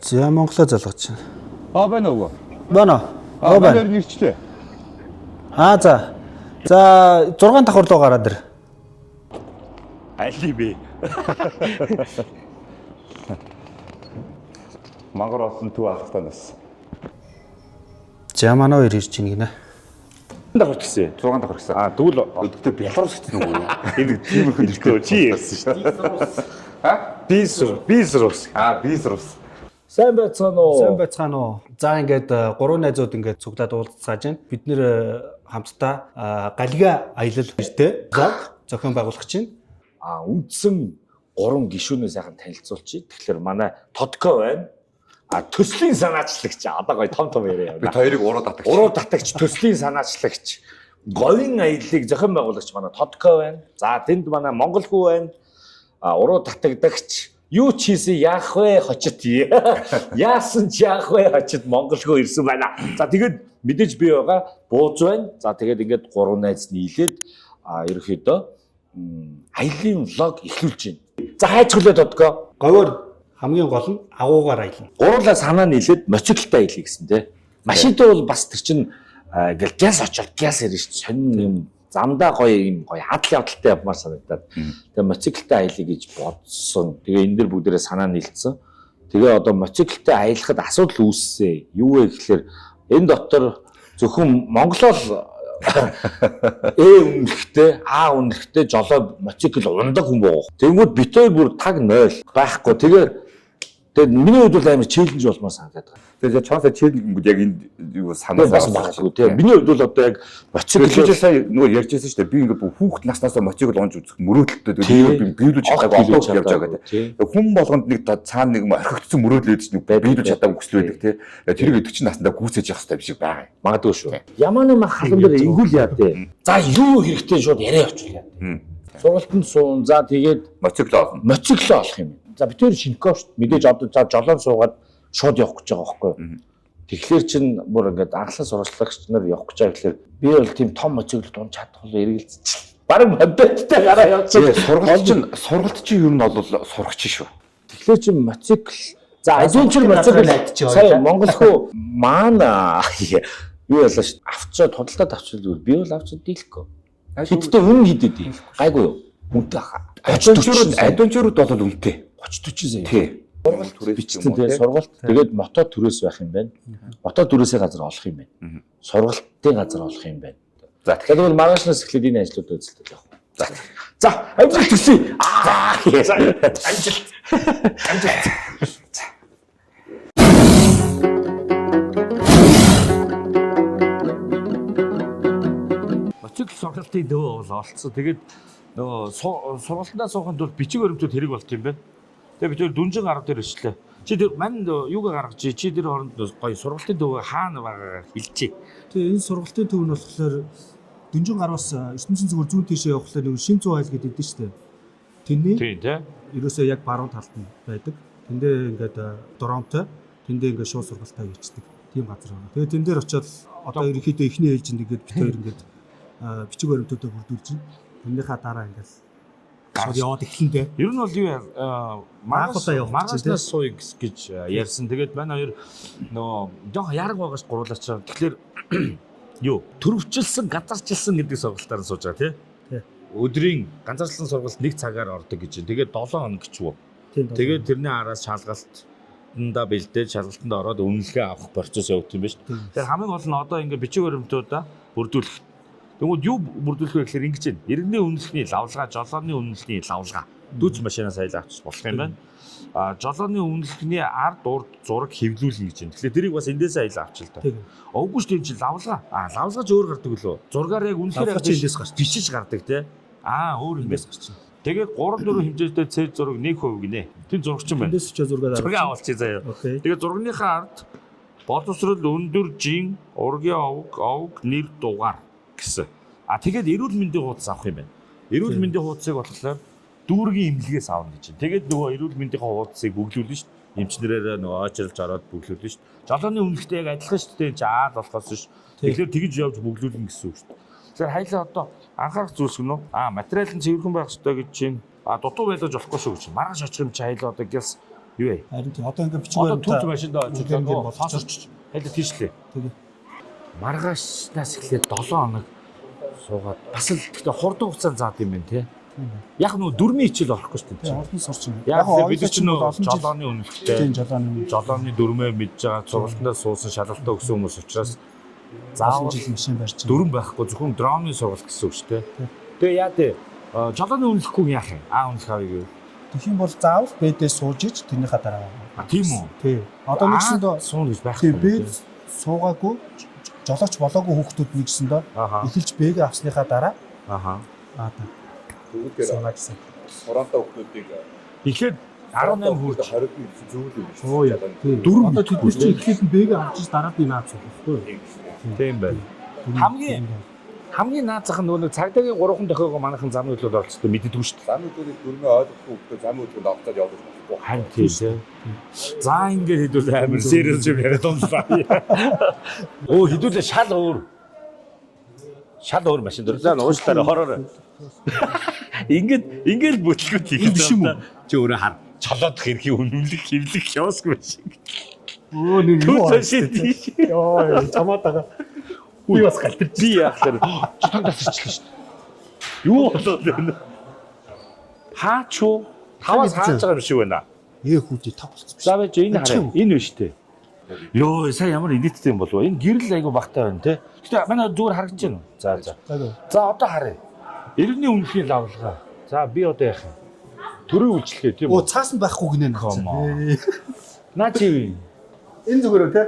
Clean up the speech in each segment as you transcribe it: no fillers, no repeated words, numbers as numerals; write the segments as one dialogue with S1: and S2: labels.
S1: За Монголоо залгаж байна.
S2: Байна уу?
S1: Байна.
S2: Байна нэрчлээ.
S1: За. За 6 давхар руу гараад ир.
S2: Аль бэ? Мангар олон төв алхтанаас.
S1: За манай хоёр ирж ийн гинэ.
S2: Давхар гэсэн. 6 давхар гэсэн. Тэгвэл өдөртөө Беларусь гэсэн үг үү? Энэ тиймэрхүү нэртэй чи ярьсан шүү дээ. Бисрус. Бисрус.
S1: Сайн байцгаана уу? Сайн байцгаана уу? За ингээд 3 найзууд ингээд цуглаад уулзсааж байна. Бид нэр хамтдаа галига аялал нэртэй зохион байгуулагч чинь.
S3: Үндсэн 3 гишүүнээ сайхан танилцуулчих. Тэгэхээр манай Тодко байна. Төслийн санаачлагч одоо гоё том яриа.
S2: Бид хоёрыг уруу татагч.
S3: Төслийн санаачлагч. Говийн аяллыг зохион байгуулагч манай Тодко байна. За тэнд манай Монгол хүү байна. Уруу татагдагч. Юу ч хийсэн яах вэ хочит. Яасан ч яах вэ хочит Монгол хүү ирсэн байна. За тэгээд мэдээж би байгаа бууз байна. За тэгээд ингээд 3 найз нийлээд ерөөхдөө аялын влог эхлүүлж байна. За хайцглаад Тодко.
S1: Говьор хамгийн гол нь агуугаар аялна.
S3: Гурлаа санаа нийлээд моциклтай аялье гэсэн тий. Машинтай бол бас тэр чин ингээл газ очоод газ ирж сонин юм замдаа гоё юм гоё хадл явдалтай явмаар санагдаад. Тэгээ моциклтай аялье гэж бодсон. Тэгээ энэ дэр бүгдээрээ санаа нийлцсэн. Тэгээ одоо моциклтай аялахад асуудал үүссэн. Юу вэ гэхээр энэ дотор зөвхөн Монголоор үнэхтэй үнэхтэй жолоо моцикл ундаг хүн боо. Тэнгүүд бит хоёр бүр таг 0 байхгүй. Тэгээд миний хувьд бол амар челленж болмоор санагдаад байна.
S2: Тэгээд чонсоо челленж яг энэ юу санаас
S3: баггүй тийм. Миний хувьд бол одоо яг моцикл
S2: сая нөгөө ярьжсэн шүү дээ. Би ингээд хүүхд наснаас моцикл унж үзэх мөрөөдөлтөд би биелүүлж чадаагүй олон явж байгаа гэдэг. Хүн болгонд нэг цаана нэг орхигдсон мөрөөдөл ядчих нэг биелүүлж чадаагүй хүсэл байдаг тийм. Тэрийг өдөгч наснаа гүйцээж явах хэрэгтэй биш байгаа.
S3: Магадгүй шүү. Ямааны мах халан дээр ингүүл яа дээ. За юу хэрэгтэй шууд яриа явуулъя. Сургалтанд суун. За тэгээд
S2: моцикл олно.
S3: Моцикл олох юм. За бид тэр шинков шүү. Мэдээж одоо за жолоон суугаад шууд явах гэж байгаа байхгүй. Тэгэхээр чин бүр ингээд анхлан сурвалжлагч нар явах гэж байгаа гэхээр би бол тийм том моцикл дунд чадахгүй эргэлзэж. Бараг мобилтай гараа явчихсан.
S2: Сургалт чинь ер нь бол сурагч шүү.
S3: Тэгэхээр чин моцикл за адвенчер моцикл найдчих. Сая Монгол хөө маана юу ялаа шүү. Авчаад худалдаад авчихвал би бол авчаад дийлэхгүй. Хиттэй үнэн хидэд гайгүй юу? Үнэтэй хаа.
S2: Адвенчерүүд бол үнэтэй.
S3: 30-40 сая.
S2: Тий.
S3: Сургалт бичсэн тий сургалт. Тэгээд мотор төрөөс байх юм байна. Мотор төрөөсөө газар олох юм байна. Сургалтын газар олох юм байна. За тэгэхээр бол маргаашнаас эхлээд энэ ажлууд үзэлтэй явах. За амжилт хүсье. Амжилт. Моцикл сургалтын дөө бол олцсон. Тэгээд нөгөө сургалтандаа суухын тулд бичиг баримтууд хэрэг болт юм байна. Тэгээ бид тэр дүнжин гарав дээр ишлээ. Чи тэр манд юугаа гаргаж чи тэр хооронд гоё сургалтын төв хаана байгаагаар хэлчихье.
S1: Тэгээ энэ сургалтын төв нь болохоор дүнжин гараас ертөнцийн зүгээр зүүн тийшээ явахлаар нэг шин зүү айл гэдэг дээ шүү дээ. Тэрний
S3: тийм тий.
S1: Ерөөсөө яг баруун талд нь байдаг. Тэндээ ингээд дромтой тэндээ ингээд шууд сургалтаа хийчихдэг. Тийм газар байна. Тэгээ тэн дээр очиод одоо ерөнхийдөө эхний ээлжинд ингээд бид хоёр ингээд бичиг баримтуудаа бүрдүүлж байна. Тэрнийхээ дараа ингээд шууд яваад эхлэндээ.
S3: Ер нь бол юу маргаашнаас сууя гэж ярьсан. Тэгээд манай хоёр нөгөө жоох яраг байгаач гуруулаач. Тэгэхээр юу төрөвчлсэн, газарчилсан гэдэг сургалтаар нь сууж байгаа тий. Өдрийн ганцаарчлан сургалт 1 цагаар ордог гэж. Тэгээд 7 хоног ч юу. Тэгээд тэрний араас шалгалтанда бэлдээд шалгалтанд ороод үнэлгээ авах процесс явагдсан юм байна шүү. Тэгэхээр хамгийн гол нь одоо ингээд бичиг баримтуудаа бүрдүүлэх. Тэгвэл юу бүрдүүлэх вэ гэхээр ингэж байна. Иргэний үнэлгээний лавлгаа, жолооны үнэлгээний лавлгаа дүүц машинаас аялаа авчих болох юм байна. Жолооны үнэлгээний ард урд зураг хэвлүүлнэ гэж байна. Тэгэхээр тэрийг бас эндээс аялаа авчих л та. Өвгүй шүү дээ лавлгаа. Лавлгаач өөр гардаг лөө. Зургаар яг үнэлгээр
S1: эндээс гарч
S3: бичиж гардаг те. Өөр эндээс гарч. Тэгээд 3-4 хэмжээтэй цэз зураг 1% гинэ. Тэр зурагч юм байна.
S1: Эндээс ч зураг
S3: авалчих заяа. Тэгээд зурагныхаа ард боловсрол өндөр жин, ургийн овг нэр дугаар гэсэн. Тэгээд эрүүл мэндийн хуудас авах юм байна. Эрүүл мэндийн хуудасыг болохоор дүүргийн имлэгээс аавна гэж байна. Тэгээд нөгөө эрүүл мэндийн хуудасыг бүглүүлнэ шүү дээ. Эмчнэрээр нөгөө очролж ороод бүглүүлнэ шүү дээ. Жолооны үнэлгээтэй яг адилхан шүү дээ. Жаал болохоос шүү. Тэгэхээр тэгж явж бүглүүлнэ гэсэн үг шүү дээ. Тэгэхээр хайлаа одоо анхаарах зүйлс гэнэ үү? Материал нь цэвэрхэн байх хэрэгтэй гэж чинь. Дутуу байлаж болохгүй шүү гэж. Маргааш очих юм чи хайлаа одоо гялс Юу вэ?
S1: Харин тийм одоо ингээд
S3: Одоо
S1: бичгээр
S3: түлх машинд очиж байгаа
S1: болчихсон.
S3: Хайла тийшлээ.
S1: Тэгээ.
S3: Маргаашнаас эхлээд 7 хоног суугаад бас л гэхдээ хурдан хугацаанд заад юм байна те. Яг нөгөө дөрмийн хичээл орохгүй шүү дээ.
S1: Олон сурч юм.
S3: Яг бид чинь нөгөө жолооны үнэлгээтэй.
S1: Тийм жолооны
S3: Дөрмөө мэдж байгаа сургалтандаа суусан шалгалтаа өгсөн хүмүүс учраас заавал
S1: жил машин барьж байгаа.
S3: дөрм байхгүй зөвхөн дроны сургалт гэсэн үг шүү дээ. Тэгээ яа дээ жолооны үнэлэхгүй яах юм? Үнэлэх авъя гэв.
S1: Тэгэх юм бол заавал бэдээ сууж иж тэрнийхээ дараа.
S3: Тийм үү?
S1: Тий. Одоо нэгсэндээ
S3: суун гэж байх
S1: тий
S3: юм.
S1: бэд суугаагүй жолооч болоогүй хүүхдүүд нэгсэндээ эхэлж бэгээ авсныхаа дараа
S3: Аха.
S2: Тэгвэл
S1: сууна гэсэн.
S2: сураантай хүмүүсийг
S3: Эхлээд 18 хүрч
S2: 20 гэсэн зүйл юм шүү.
S1: Оо яа.
S3: Дөрөв
S1: Одоо тэдний чинь эхлээд нь бэгээ авч иж дараад нь авч болохгүй.
S3: Тийм байна. Хамгийн наад зах нь нөгөө цагдаагийн 3хан дохиогоо манайхан зам хөдлөд оролцдог мэддэггүй шүү дээ.
S2: Зам үйлдвэрийг дөрмөө ойлгохгүй хүмүүс зам үйлдвэрлэнд авцаад явуулж болохгүй.
S3: Харин тийм. За ингээд хэдүүл амар serious юм яриад юмсаа. Оо хэдүүлээ шал өөр машин дөр. За уушлаараа хороор. Ингээд бүтлгүүт хийх юм да. Чи өөрөө хар. Чолоодох хэрхий үнэмлэх хөвлөх яваасгүй машин.
S1: Оо нэг юу
S3: шийдэж.
S1: Йоо чамаад байгаа. Би бас галтэрч.
S3: Би яахлаар чутан тасарчлаа шүү дээ. Юу болоод байна? Хаач уу? Таваас хааж байгаа юм шиг байна.
S1: Хүүдий тав болсон.
S3: За байж энэ хараа. Энэ биш үү? Йоо, сая ямар эдиттэй юм болов? Энэ гэрэл айгу багтаа байна те. Гэтэ манай зүгээр харагдаж байна. За. За одоо харъя. Иргэний үнэхийн лавлгаа. За би одоо яах юм? Төрөө үйлчлэгээ тийм үү?
S1: Оо цаасан байхгүй гинэ наа.
S3: Наа чи
S1: Энэ зүгээр үү те?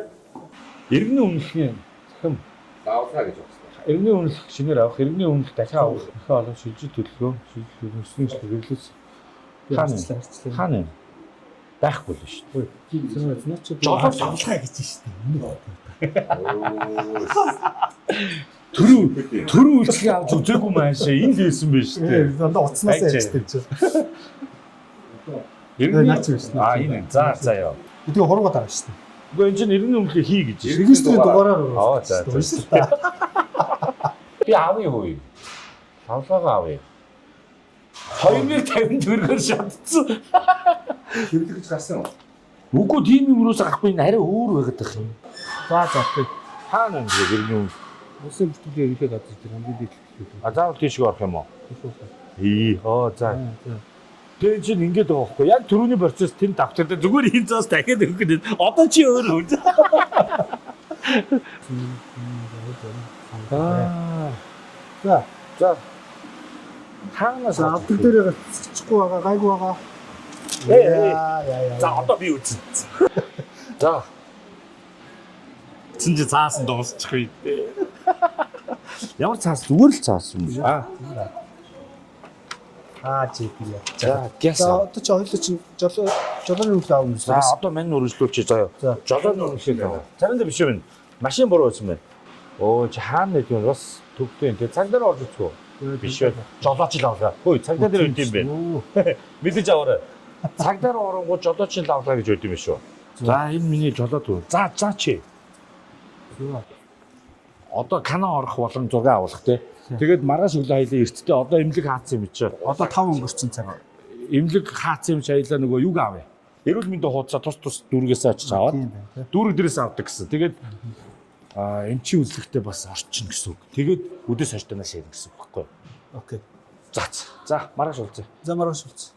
S3: иргэний үнэхийн хэм
S2: Лавлаа гэж байна.
S3: иргэний үнэлэх шинээр авах, иргэний үнэлэх дахин авах. Дахин олон шилжиж төлөвлөгөө, өснөж хэрэглээс хаана юм? Байхгүй л шүү дээ.
S1: Тийм зөв чи
S3: жолооч
S1: авлаа гэж шүү дээ.
S3: Төрөө үйлчлэгээ авч үзээгүй маашаа энэ л хэлсэн байж шүү дээ.
S1: Тийм дандаа уцснаас ярьжтэй чи.
S3: Энэ. За яа.
S1: Тэгээ хуруугаа дараа шүү дээ.
S3: Үгүй энэ чинь иргэний үнэлгээ хий гэж шүү.
S1: Регистрийн дугаараар.
S3: Аа за. Би авъя хөөе. Тавлаагаа авъя. 2050 төгрөгөөр шатцсан.
S2: Хэрэглэж гарсан уу?
S3: Үгүй тийм юм юусаа гарахгүй энэ арай өөр байгаад байх юм.
S1: За тий.
S3: Хаана юм бэ иргэний үнэлгээ?
S1: Усын бүртгүүлээ хэлээд гадаж тэр хамгийн дэвшлээ.
S3: А заавал тийш орох юм уу? За. Тэгээ чинь ингэж байгаа байхгүй яг түрүүний процесс тэнд давтагдаа зүгээр энэ заас дахиад өгөх гэдэг. Одоо чи өөр үү? За. Хаанаас
S1: авдаг дээрээ цэцэхгүй байгаа гайгүй байгаа.
S3: Яа. За одоо би үзэн. За. Чинж цаасан дуусчих үү? Ямар цаас зүгээр л цаас юм аа.
S1: Чи би.
S3: За гэс.
S1: За одоо чи хоёул чинь жолооны үйл аавна.
S3: За одоо мань үргэлжлүүлчих заяа. Жолооны үнэлгээ аваа. Царинда биш юм. Машин буруу байсан байна. Оо чи хаана нэг юм бас төгтөө юм. Цаг дээр орж үзэх үү? Биш үү. Жолооч л авлаа. Хөөе цаг дээр үт юм бэ. Мэдээж аваарай. Цаг дээр оронгууд жолооч л авлаа гэж үт юм шүү. За энэ миний жолоод үү. За чи. Одоо канаа орох болон зураг авах те. Тэгээд маргааш өглөө хоёлаа эртдээ одоо эмнэлэг хаацсан юм чи.
S1: Одоо 5 өнгөрцөн цаг.
S3: Эмнэлэг хаацсан юм чи хоёлаа нөгөө юг авъя. Эрүүл мэндийн хуудасаа тус дүүргээс очиж аваад дүүрэг дээрээс авдаг гэсэн. Тэгээд эн чи үзлэгтээ бас орчин гэсэн үг. Тэгээд өдөөс хойштоонаас ярих гэсэн үг байхгүй.
S1: Окей.
S3: За маргааш уулзъя.
S1: За маргааш уулзъя.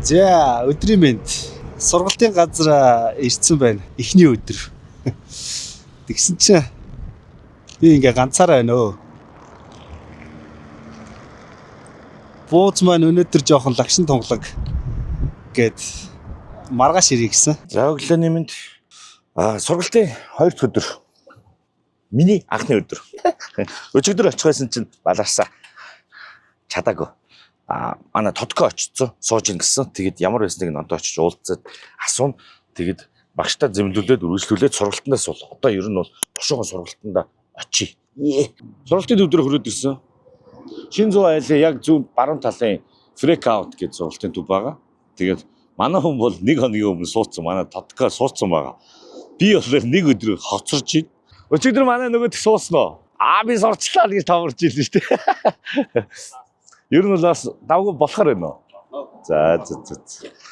S1: За өдрийн мэнд сургалтын газар ирсэн байна. Эхний өдөр. Тэгсэн чинь би ингээ ганцаараа байна өө. Бууз маань өнөөдөр жоохон лагшин тунгалаг гээд маргааш ирэх гэсэн.
S3: За өглөөний мэнд сургалтын 2 дахь өдөр. Миний анхны өдөр. Өчигдөр очих байсан чинь баларсаа. Чадаагүй. Манай тодко очсон сууж ин гэсэн. Тэгэд ямар байсныг нь одоо очиж уулзаад асуун. Тэгэд багштай зэмлүүлээд үргэлжлүүлээд сургалтандаа суул. Одоо ер нь бол бушуухан сургалтандаа очие. Сургалтын өдөр хөрөөд ирсэн. Шин зүү айлын яг зөв баруун талын freak out гэж зуралтын төв байгаа. Тэгээд манай хүн бол нэг хоногийн өмнө суудсан, манай тодкаар суудсан байгаа. Би болохоор нэг өдөр хоцорч ийн. Өчигдөр манай нөгөөд суусан уу? Би сурчлаа гэж таварч ийлээ шүү дээ. Ер нь бол бас давгүй болохоор байна уу? За.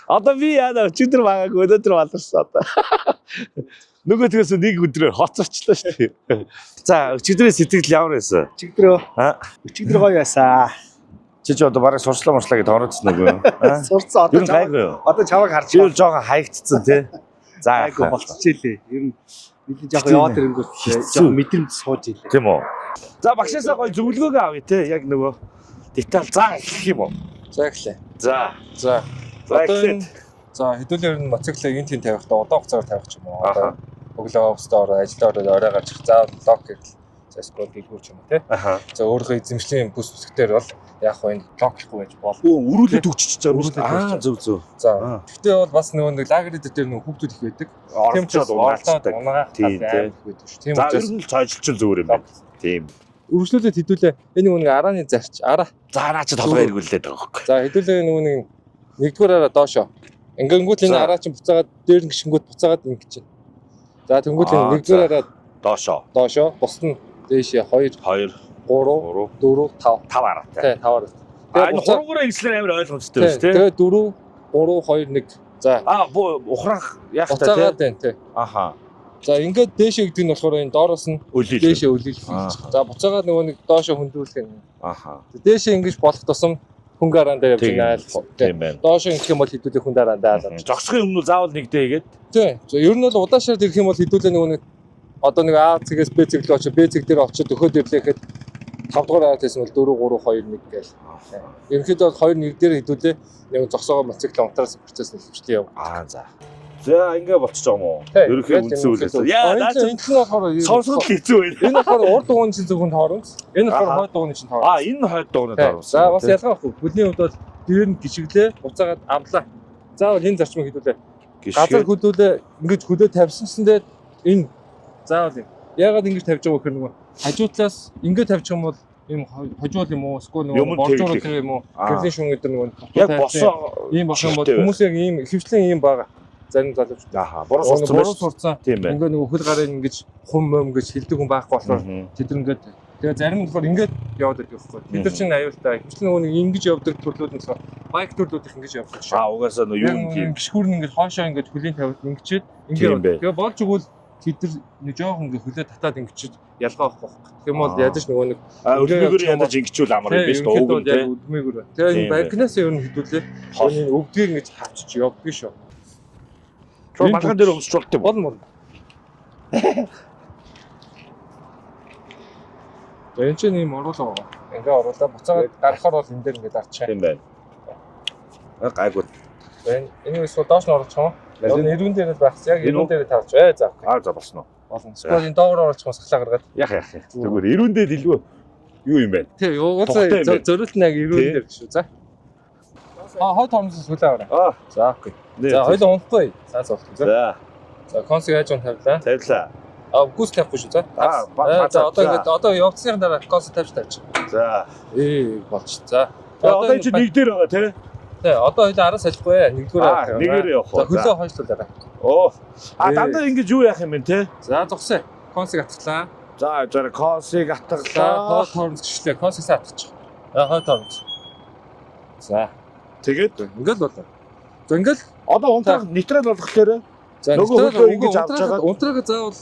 S3: Одоо би яа өчигдөр байгаагүй өнөөдөр баларсан одоо. Нөгөөдгөөс нэг өдрөөр хоцорчлаа шүү дээ. За өчигдрийн сэтгэл ямар байсан?
S1: Өчигдөр гоё байсан.
S3: Чи ч одоо бараг сурчлаа гэж тоородсон үгүй юу?
S1: Сурцсан
S3: Ер нь гайгүй юу?
S1: одоо чамайг харж
S3: Чи жоохон хаягдцсан тий. За
S1: гайгүй болчихжээ. Ер нь нэлээд жоохон яваад ирэнгүүт жоохон мэдрэмж сууж ийлээ.
S3: тийм үү. За багшаасаа гоё зөвлөгөөгөө авъя те. Яг нөгөө деталь заа гэх юм уу?
S4: За эхлэе.
S3: За.
S4: Одоо энэ хэдүүлэр нь моциклыг энэ тийм тавихдаа удаан хугацаагаар тавих ч юм уу. Одоо өглөө офстоо ороо ажиллаа ороод орой гарч заавал лог гэх сквот гэлгүүр ч юм уу те. За өөрийнхөө эзэмшлийн бүс бүсгтэр бол яг хоо энэ логихгүй байж болно.
S3: Өрүүлээд өгчөж чаар. Зөв.
S4: За. Гэхдээ бол бас нөгөө нэг лагерд дээр нөгөө хүүхдүүд их байдаг.
S3: Тийм ч унаалцдаг. Тийм тийм.
S4: Тийм
S3: За ер
S4: учраас
S3: нь цаажилчин зүгээр юм байна. Тийм.
S4: үргэлжлүүлээд хэдүүлээ энэ нөгөө нэг арааны зарч араа.
S3: За наа чи толгой эргүүлээд байгаа хөөхгүй.
S4: За хэдүүлээ нөгөө нэг нэгдүгээр араа доошоо. Ингэнгүүт энэ араа чинь буцаагаад дээр нь гიშгүүд буцаагаад ингэж чинь. За тэнгүүт энэ нэгдүгээр араа доошоо бусд нь дээшээ 2 3 4 5
S3: араатай.
S4: Тий 5 араа.
S3: Энэ хуруугаар ингэслэр амар ойлгомжтой биш тий.
S4: Тэгээ 4 3 2 1. За.
S3: Ухрах яах та тий.
S4: Буцаагаад байна тий.
S3: Аха.
S4: За ингээд дээшээ гэдэг нь болохоор энэ доороос нь дээшээ үлээлэх. За буцаагаад нөгөө нэг доошоо хөндрүүлэх юм.
S3: Аха.
S4: Дээшээ ингэж болох тусам хүн гараан дээр явж байгаа айл.
S3: Тийм байна.
S4: Доошоо ингэх юм бол хэдүүлээ хүн дараан даалаа.
S3: Зогсохын өмнө заавал нэгдээ игээд.
S4: Тий. За ер нь бол удаашаар ирэх юм бол хэдүүлээ нөгөө нэг одоо нэг А цэгээс Б цэг рүү очиж Б цэг дээр очиж өгөхөд ирлээхэд 5 дугаар араад байсан бол 4 3 2 1 гээл. Ерөнхийдөө бол 2 1 дээр хэдүүлээ нэг зогсоогоо моцикл унтраас процесс нь хөвчлээ яв.
S3: За. За ингээ болчихж байгаа юм уу? Ерөнхий үндсэн үлээс. Яа наа
S4: энэ нь болохоор
S3: сонсоход хэцүү байна.
S4: Энэ болохоор урд дугуйн чинь зөвхөн тооронд. Энэ болохоор хойд дугуйн чинь тооронд.
S3: Энэ хойд дугуйн тооронд.
S4: За бас ялгаа байхгүй. Бүлний хувьд бол дээр нь гიშгэлээ буцаагаад амлаа. Заавал энэ зарчмыг хэдүүлээ. Газар хөдөлөө ингэж хөдөө тавьсансандээ энэ заавал яагаад ингэж тавьж байгаа гэхээр нөгөө хажуутлаас ингэ тавьчих юм бол ийм хожуул юм уу эсвэл нөгөө боржуур гэх юм уу гэрлийн шүүн гэдэг нөгөө
S3: яг босоо
S4: ийм болох юм бол хүмүүс яг ийм хөвчлэн ийм байгаа зарим залууч буруу сурцсан
S3: тийм байна.
S4: Ингээ нөгөө хөл гарын ингэж хум гэж хилдэг хүн байхгүй болохоор тэд ингээд тэгээ зарим нь болохоор ингээд яваад байдаг байхгүй. Бид нар чинь аюултай хөвчлэн нөгөө нэг ингэж явдаг төрлүүд нь болохоор байк төрлүүд их ингэж явдаг шүү.
S3: Угаасаа нөгөө юу юм
S4: гიშгүүр нь ингэж хоошоо ингэж хөлийн тавьд ингэчээд ингээд тэгээ болж игэл тэд нар нэг жоох ингээ хөлөө татаад ингэчээд ялгаа авах байхгүй. Тийм бол ядаж нөгөө нэг
S3: өдмөгөр ядаж ингэчүүл амар юм биш үү? Үг
S4: тийм өдмөгөр. Тэгээ энэ банкнаас ер нь хэдүүлээ энэ өвдгийг ингэж хавчиж явдаг шүү.
S3: Чор балган дээр өмсч болт юм.
S4: Болно. Энэ чинь юм оруулаа. Ингээ оруулаа буцаагаад гарахаар бол энэ дээр ингээ дарчих.
S3: Тийм байна. Гайгүй.
S4: Энэ эсвэл доош нь оруулах юм. Ирүүн дээр байх. Яг ирүүн дээр тавьч бай. За.
S3: За болсон уу?
S4: Болно. Эсвэл энэ доогоор оруулах юм сахлаа гаргаад.
S3: Яах. Зүгээр ирүүн дээр илүү юу юм бэ?
S4: Тий, угаасаа зөрөлт нь яг ирүүн дээр шүү. За. Хойд хормсос хүлээ аваа. За окей. За хоёул унахгүй. За зовлоо. За консиг яаж он тавилаа?
S3: Тавилаа.
S4: Гүс тавихгүй шүү. За. За одоо явцсны дараа консиг тавьж тавьчих.
S3: За.
S4: Болч. За.
S3: Одоо энэ чинь нэг дээр байгаа тий.
S4: Тий, одоо хоёул араас салахгүй. Нэгдүгээр
S3: нэгээр явах.
S4: За хөлөө хойшлуулаарай.
S3: Дандаа ингэж юу яах юм бэ те?
S4: За зогсоо. Консиг атглаа.
S3: За консиг атглаа.
S4: Хойд хормс гिचлээ. Консиг атгачих. Хойд хормс. За.
S3: Тэгээд
S4: ингээл болоо. За ингээл
S3: одоо унтраг нейтрал болохлээрээ
S4: нөгөө хөлөө ингэж авч байгаа. Унтрага заавал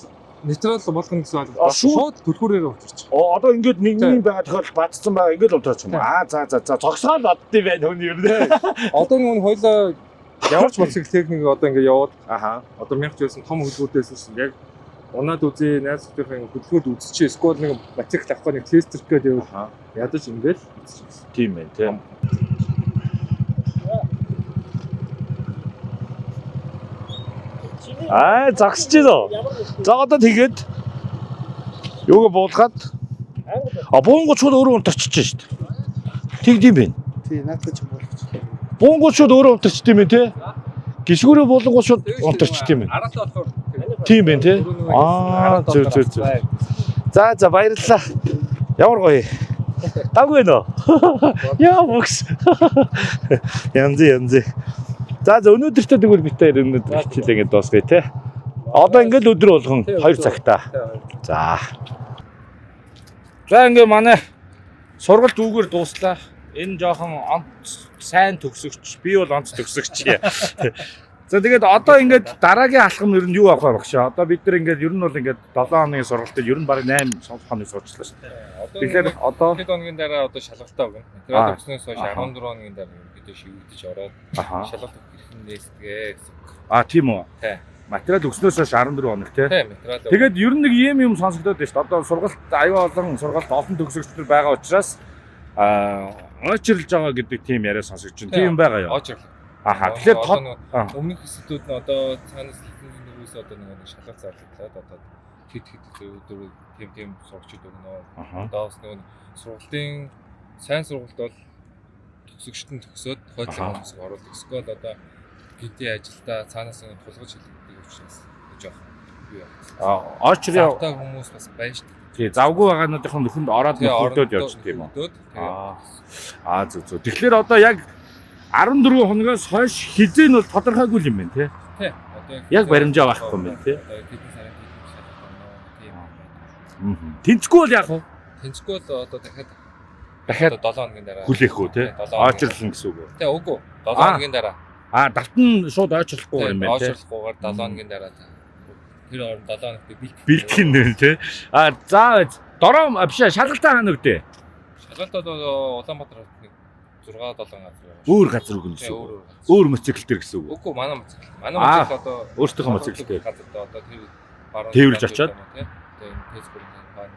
S4: нейтрал болгоно гэсэн бол шууд түлхүүрээр уучирч.
S3: Одоо ингээд нэг байгаа тохиол бацсан байгаа ингээд унтраач юм. За зогсоол оддий байна хүн ер нь.
S4: Одоо нэг хоёлоо ямар ч болсыг техник одоо ингээд яваад одоо мянгач байсан том хөлгүүдээс яг унаад үзээ найз хүмүүсийн хөдөлгөөд үзчихээ эсвэл нэг материал авахгүй нэг тестер гэдэг явал ядаж ингээд үзчихсэн.
S3: Тийм байх тийм. Загсаж байна. За одоо тэгээд юугаа буулгаад буунгууд шууд өөрөө унтарчиж шүү дээ. Тэгдэм бэ.
S1: Тий, наадах ч болгоч.
S3: Буунгууд шууд өөрөө унтарчд юм тий. Гişгүүрээ буулангууд шууд унтарчд юм.
S4: Араасаа болохоор
S3: тийм байх тий. Зөв. За баярлалаа. Ямар гоё. Давгүй нөө. Яа бүкс. Янз. За өнөөдөртөө тэгвэл бид хоёр өнөөдөр хичээл ингээд дуусгая те. Одоо ингээд өдөр болгон 2 цагтаа. За. За ингээд манай сургалт үүгээр дууслаа. Энэ жоохон сайн төгсөгч. Би бол онц төгсөгч. За тэгээд одоо ингээд дараагийн алхам ер нь юу авах вэ багш? Одоо бид нар ингээд ер нь бол ингээд 7 хоногийн сургалтад ер нь баг 8 хоног сурчлаа шүү дээ. Тэгэхээр одоо
S4: 7 хоногийн дараа одоо шалгалтаа өгнө. Материал өгснөөс хойш 14 хоногийн дараа бид шивгдэж ороод шалгалт өгөх хэрэг нээсгээ гэсэн.
S3: Тийм үү?
S4: Тий.
S3: Материал өгснөөс хойш 14 хоног тий.
S4: Тий, материал.
S3: Тэгээд ер нь нэг юм сонсогдоод байна шүү дээ. Одоо сургалт аюу олон сургалт олон төгсөгчдөр байгаа учраас очирлж байгаа гэдэг тийм яриа сонсогдож байна. Тийм байгаа юу?
S4: Очирлаа.
S3: Тэгэхээр
S4: өмнөх хэсгүүд нь одоо цаанаас хэлсэн нэрээс одоо нэг шалгалт зарлуулад одоо хэд өдөр тийм сурагчид өгнө. Доос нэг сургалтын сайн сургалт бол төгсөгчтөнд төгсөөд хойдлын хүмүүсийг оруулах. Эсвэл одоо гинтийн ажилдаа цаанаас нэг тулгаж хэлдэг учраас жоох юу яа.
S3: Очрын
S4: та хүмүүс бас байна шүү дээ.
S3: Тий, завгүй байгаануудынх нь нөхөнд ороод нөхөдөөд явж тийм үү. Зүг. Тэгэхээр одоо яг 14 хоногоос хойш хизээ нь бол тодорхойгүй юм байна тий.
S4: Тий. Одоо
S3: яг баримжаа байхгүй юм байна тий. Тэнцгүй бол яах вэ?
S4: Тэнцгүй бол одоо дахиад
S3: 7
S4: хоногийн дараа
S3: хүлээх үү тий. Очрлон гэсэн үг үү?
S4: Тий, үгүй. 7 хоногийн дараа.
S3: Давтан шууд ойчлохгүй юм байна тий.
S4: Ойчлохгүйгээр 7 хоногийн дараа тэр орон 7 хоногт
S3: бэлтгэн нэ тий. За дороо биш шалгалтаа хаана өгдөө?
S4: Шалгалт одоо Улаанбаатар 6-7 газар байна.
S3: Өөр газар өгнө гэсэн үг. Өөр моцикл төр гэсэн үг.
S4: Үгүй манай моцикл. Манай моцикл одоо
S3: өөртөө моцикл дээр
S4: газар одоо тэр баруун
S3: тээвэрж очиод
S4: тэгээ фэйсбүүк компани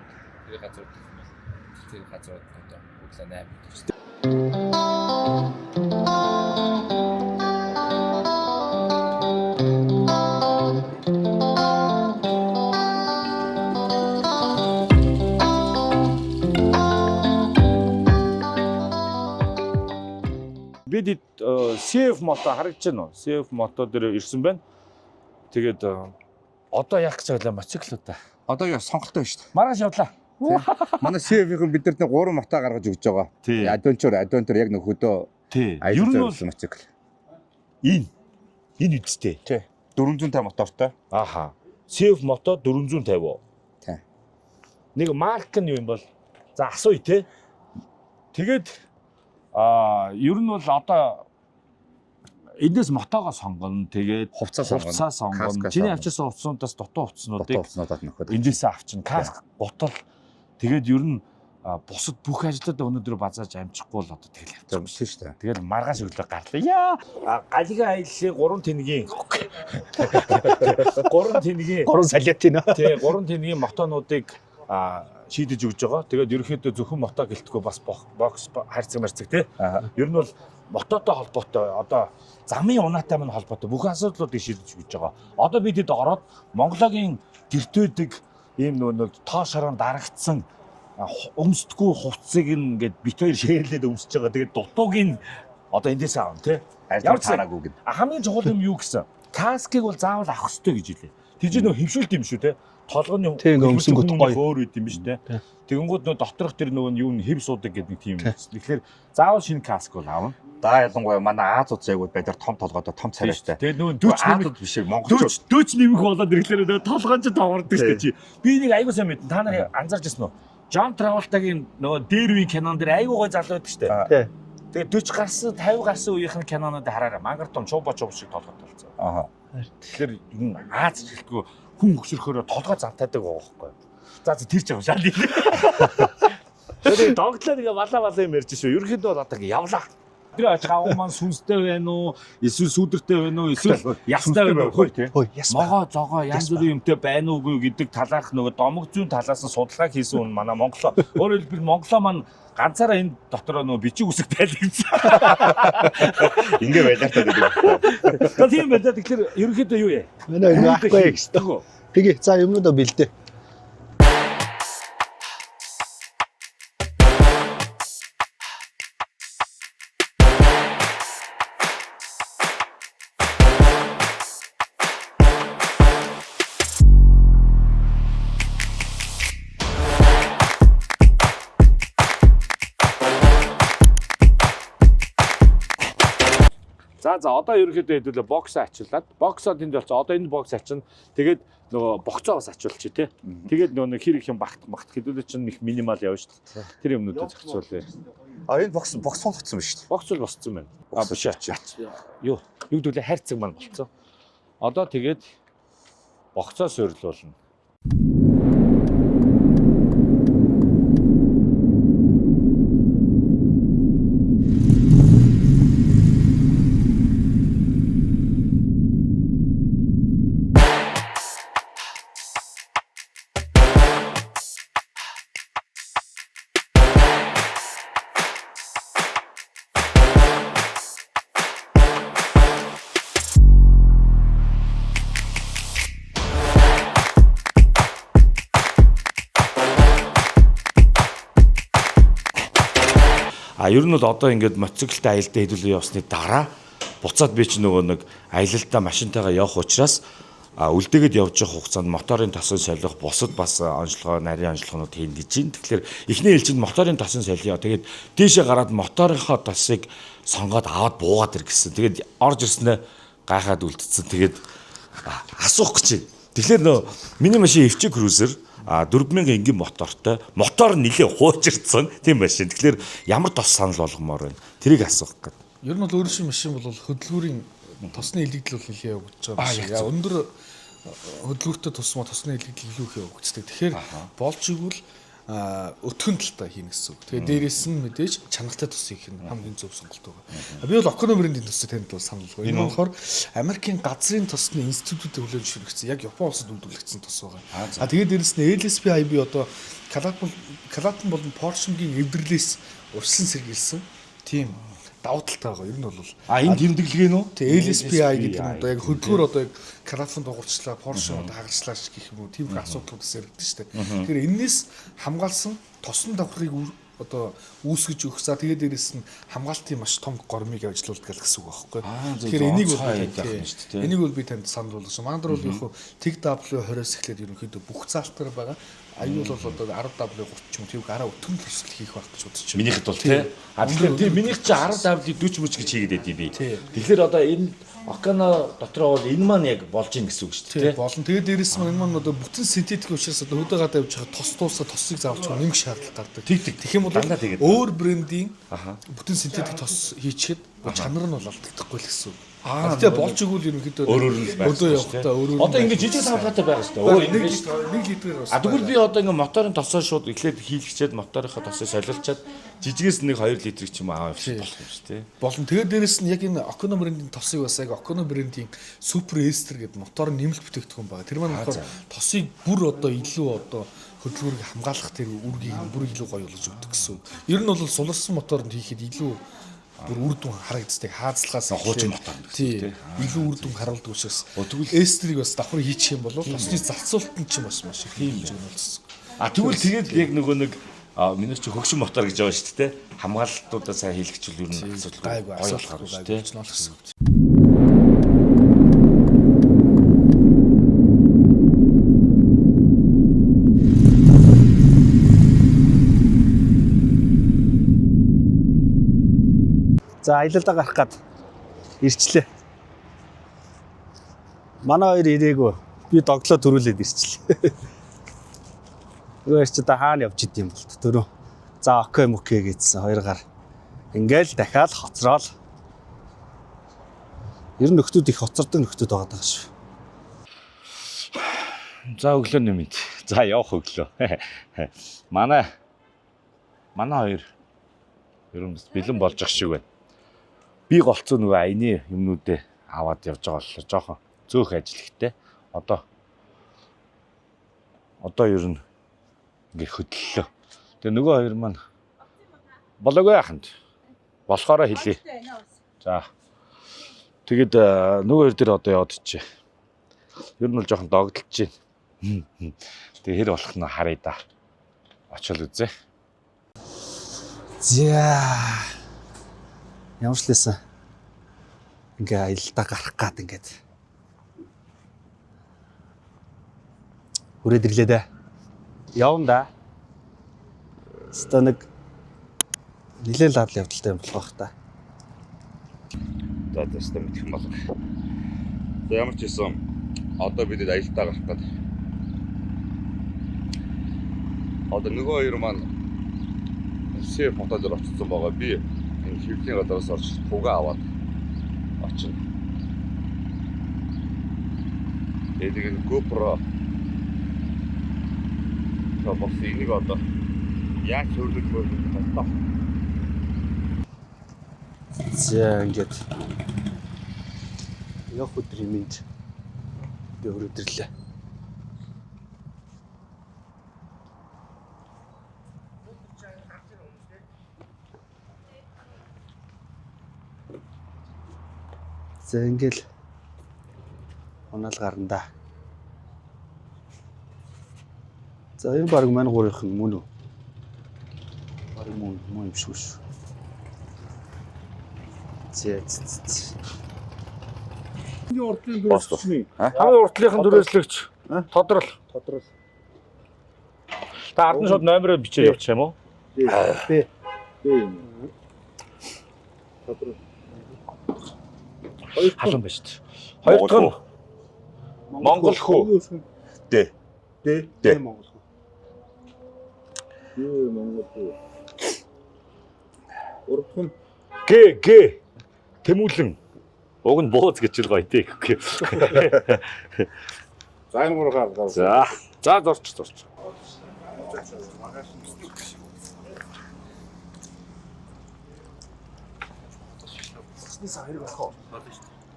S4: тэр газар одоо өглөө 8 төстэй.
S3: Бид CF мото харагдаж байна уу? CF мото дээр ирсэн байна. Тэгээд одоо яах гэж байгаа моциклуудаа.
S2: Одоо яа сонголттой байна шүү дээ.
S3: Маргааш явлаа.
S2: Манай CF-ийн бидэнд 3 мото гаргаж өгч байгаа. Adventure яг нөхөдөө.
S3: Тий. Ер нь бол
S2: мотоцикл.
S3: Энэ үстэй.
S2: Тий. 450 мотортой.
S3: Ааха. CF мото 450.
S2: Тий.
S3: Нэг марк нь юу юм бол за асууя те. Тэгээд ер нь бол одоо эндээс мотогоо сонгоно. Тэгээд хувцас сонгоно. Чиний авчирсан хувцсуудаас дутуу хувцснуудыг
S2: нөхөд
S3: эндээс авчин каск, гутал. Тэгээд ер нь бусад бүх ажлуудаа өнөөдөр базааж амжихгүй бол одоо тэгэл явчихсан
S2: шүү дээ.
S3: Тэгээд маргааш өглөө гарлаа. Яа, галига аяллаа 3 тэнгийн 3 салиатин. Тий, 3 тэнгийн мотонуудыг шийдэж өгж байгаа. Тэгээд ерөнхийдөө зөвхөн мото гэлтгүй бас бокс харьцаг марцэг тий. Ер нь бол мототой холбоотой одоо замын унаатай мань холбоотой бүх асуудлуудыг шийдэж өгж байгаа. Одоо бид хэд ороод Монгологийн гэртөөдөг ийм нэг тоо шорон дарагдсан өмсдөггүй хувцсыг ингээд бит хоёр шеэрлээд өмсөж байгаа. Тэгээд дутуугийн одоо эндээс аавн тий.
S2: Ямар цаараагүй гэд.
S3: Хамгийн чухал юм юу гэсэн? Каскыг бол заавал авах хэрэгтэй гэж хэлээ. Тэгж нөө хөвшүүлт юм шүү тий. Толгойн өмсөнгөт гоё өөр үт юм биш тий. Тэгэнгүүт нөө доторх тэр нөгөө юу н хэв суудаг гэдэг нэг тийм. Тэгэхээр заавал шинэ каск бол аавна.
S2: Да ялангуяа манай Азууд зайгууд байдар том толгойтой том царайтай.
S3: Тэгээд нөгөө дүүч
S2: Азууд биш монголчууд
S3: дүүч нэмэх болоод ирэхлээр нөгөө толгойн ч тавардаг шүү чи. Би нэг айгуу сайн мэдэн та нар анзаарч ирсэн үү? Джон Траволтагийн нөгөө дээр үеийн кинон дээр айгуу гой залуу байдаг шүү дээ. Тэгээд 40 гарсан 50 гарсан үеийнх нь кинонууд хараараа мангар том чуба шиг толгойтой болсон. Тэгэхээр энэ Аз жилтгөө хүн хөксөрөхөөрөө толгой зантаадаг байгаа байхгүй. За тэр ч юм шал. Тэгээд догтлоо нэг балаа юм ярьж шүү. Ерөнхийдөө бол одоо явлаа. Тэр ажгаа маань сүнстэй байна уу? Эсвэл сүдэртэй байна уу? Эсвэл ястай байна уу? Могоо зогоо янз бүрийн юмтай байна уугүй гэдэг талаарх нөгөө домог зүүн талаас нь судалгаа хийсэн хүн манай Монголоо. Өөрөөр хэлбэл Монголоо маань ганцаараа энэ дотороо нөгөө бичиг үсэг байлгсан.
S2: Ингээ байлаа та гэдэг.
S3: Тийм байлаа. Тэгэхээр ерөнхийдөө юу яа?
S5: Манай энэ ахгүй гэсэн. Тэгээ за юмнуудаа бэлдээ.
S3: За одоо ерөнхийдөө хэдүүлээ боксоо ачуулаад боксоо тэнд болцоо. Одоо энэ бокс ачин тэгээд нөгөө богцоо бас ачуулчих тий. Тэгээд нөгөө нэг хэр их юм багт хэдүүлээ чинь их минимал явна шүү дээ. Тэр юмнуудыг зохицуулъя.
S2: Энэ бокс болгоцсон биш үү?
S3: Бокс бол босцсон байна. Биш юу гэдүүлээ хайрцаг маань болцсон. Одоо тэгээд богцоо суйрлуулна. Ер нь бол одоо ингээд мотоциклтай аялалдаа хэдүүлээ явсны дараа буцаад би ч нөгөө нэг аялалдаа машинтайгаа явах учраас үлдээгээд явж явах хугацаанд моторын тосын солих бусад бас онцлогоо нарийн онцлогоонууд хийн гэж байна. Тэгэхээр эхний ээлжинд моторын тосын солио. Тэгээд дээшээ гараад моторынхоо тосыг сонгоод аваад буугаад ир гэсэн. Тэгээд орж ирснээр гайхаад үлдсэн. Тэгээд асуух гэж байна. Тэгэхээр нөө миний машин FC Cruiser 4000 энгийн мотортой. Мотор нэлээ хуучирдсан тийм машин. Тэгэхээр ямар тос санал болгомоор байна? Тэрийг асуух гэдэг.
S6: Ер нь бол өөр шиг машин бол хөдөлгүүрийн тосны илэгдэл бол нэлээ явагдаж байгаа машин. Яа өндөр хөдөлгүүртэй тусмаа тосны илэгдэл илүү их явагддаг. Тэгэхээр болж игэл өтгөн талтай хийнэ гэсэн үг. Тэгээ дээрээс нь мэдээж чанартай тос хийх нь хамгийн зөв сонголт байгаа. Би бол Оконо брендийн тосыг танд бол санал болгоо. Энэ болохоор Америкийн газрын тосны институтүүд хүлээн зөвшөөрөгдсөн. Яг Япон улсад үйлдвэрлэгдсэн тос байгаа. Тэгээд дээрээс нь LSP IB одоо Калатан болон Porsche-гийн эвдэрлээс урьдчилан сэргийлсэн. Тийм давуу талтай байгаа. Ер нь бол
S3: Энэ тэмдэглэгээ нөө?
S6: Тэгээ LSPI гэдэг нь одоо яг хөдөлгөөр одоо яг Калатан дуурчлаа, Porsche одоо хагарчлаа гэх юм уу тийм их асуудлууд зэрэгдэн шүү дээ. Тэгэхээр энэс хамгаалсан тосон давхрыг одоо үүсгэж өгөх. За тэгээд дээрэс нь хамгаалтын маш том гормыг ажилуулдаг гэсэн үг байхгүй. Тэгэхээр энийг бол би танд санал болгосон. Мандар бол яг TW 20-с эхлээд ерөнхийдөө бүх заалтар байгаа. Аюул бол одоо 10W 30 ч юм тийм гараа өтгөн төсөл хийх байх гэж бодож байна.
S3: Минийхэд бол тий. Тэгэхээр тийм минийх чи 10W 40 мөч гэж хийгээд байдیں۔ Би. Тэгэхээр одоо энэ Окано дотроо бол энэ маань яг болж ийн гэсэн үг шүү дээ.
S6: Тий. Болон тэгээд дээрээс маань энэ маань одоо бүтэн синтетик учраас одоо хөдөө гадаа явж байгаа тос туусаа тосыг заавч нэмэх шаардлага гардаг. Тэгэх юм бол өөр брендийн бүтэн синтетик тос хийчихэд чанар нь бол алдагдахгүй л гэсэн үг. Тэгээ болж игэл ерөнхийдөө өдөө явахтаа өөрөө
S3: одоо ингэ жижиг савхаатай байгаа шүү дээ.
S6: Нэг литрээр бас.
S3: Тэгвэл би одоо ингэ моторын тосоо шууд эхлээд хийлгчээд моторынхаа тосыг солилцаад жижигээс нэг 2 литрийг ч юм аа явчих болох юм шүү дээ.
S6: Болон тэгээд дээрэс нь яг энэ Оконо брендийн тосыг бас яг Оконо брендийн Супер Эстер гэдэг мотор нэмэлт бүтээгдэхүүн байгаа. Тэр маань болохоор тосыг бүр одоо илүү одоо хөдөлгөөрийг хамгаалах тэр үргийг бүр илүү гоё болгож өгдөг гэсэн. Ер нь бол суларсан моторонд хийхэд илүү бүр үр дүн харагддаг хаацлагаас
S3: хуучин мотор
S6: тийм илүү үр дүн харуулдаг учраас эстрийг бас давхар хийчих юм бол тосны зарцуулалт нь ч бас маш их хэмжээнд болсон.
S3: Тэгвэл тэгээд яг нөгөө нэг миний чи хөгшин мотор гэж байгаа шүү дээ. Хамгаалалтуудаа сайн хийлгэчихвэл ер нь асуудалгүй гоё болох шүү дээ.
S5: За аялалдаа гарах гад ирчлээ. Манай хоёр ирээгүй. Би доглоо төрүүлээд ирчлээ. Өөр ч одоо хаана явж идэм бол төрөө. За окей мөкэй гэсэн хоёр гар. Ингээл дахиад хоцроол. Ер нь нөхдүүд их хоцордог нөхдүүд байгаа даа шүү.
S3: За өглөө нэмэд. За явах өглөө. Манай хоёр ер нь бэлэн болж ах шиг байна. Би голцоо нөгөө аяны юмнуудээ аваад явж байгаа болохоор жоохон зөөх ажил ихтэй. Одоо ер нь ингээ хөдлөлөө. Тэгээ нөгөө хоёр маань болоогүй яханд. Болохоороо хэлье. За. Тэгэд нөгөө хоёр дээр одоо яваад ичээ. Ер нь бол жоохон догдолж байна. Тэгээ хэр болох нь харъя да. Очил үзье.
S5: За. Ямарчлээсэн ингээ аялалдаа гарах гад ингээд хүрээд ирлээ дээ. Явна да. Ста нэг нэлээд лад явдалтай юм болох бах та.
S2: За тест мэдэх юм болов. За ямар ч юм одоо бид аялалтаа гарах гэдэг. Одоо нөгөө хоёр маань сэф хотод очсон байгаа. Би энэ хэвлэлийн гадараас орж тугаа аваад очино. Тэгээд GoPro бос энийг одоо яаж хөрөлж болох вэ?
S5: За ингээд яг өдрийн мэд би өрөөдөрлээ. За ингээл унаал гарна. За энэ баг маань гурийнхан мөн үү? Баг мөн юм шүү. Зээ.
S3: Хамгийн урдлын дөрөвчлөний. Хамгийн урдлынхан дөрөвчлөгч. Тодрол. Та ард нь шууд номероо бичээд явчих юм уу?
S5: Бэ.
S3: Тодрол. Халуун байж шүү. Хоёр дахь нь Монгол хүү.
S2: Дэ.
S5: Монгол хүү.
S3: Монгол хүү.
S4: Урд хүн
S3: Г. Тэмүүлэн. Уг нь бууз гэж л гоё тий.
S4: за энэ мөр гар.
S3: За зорч.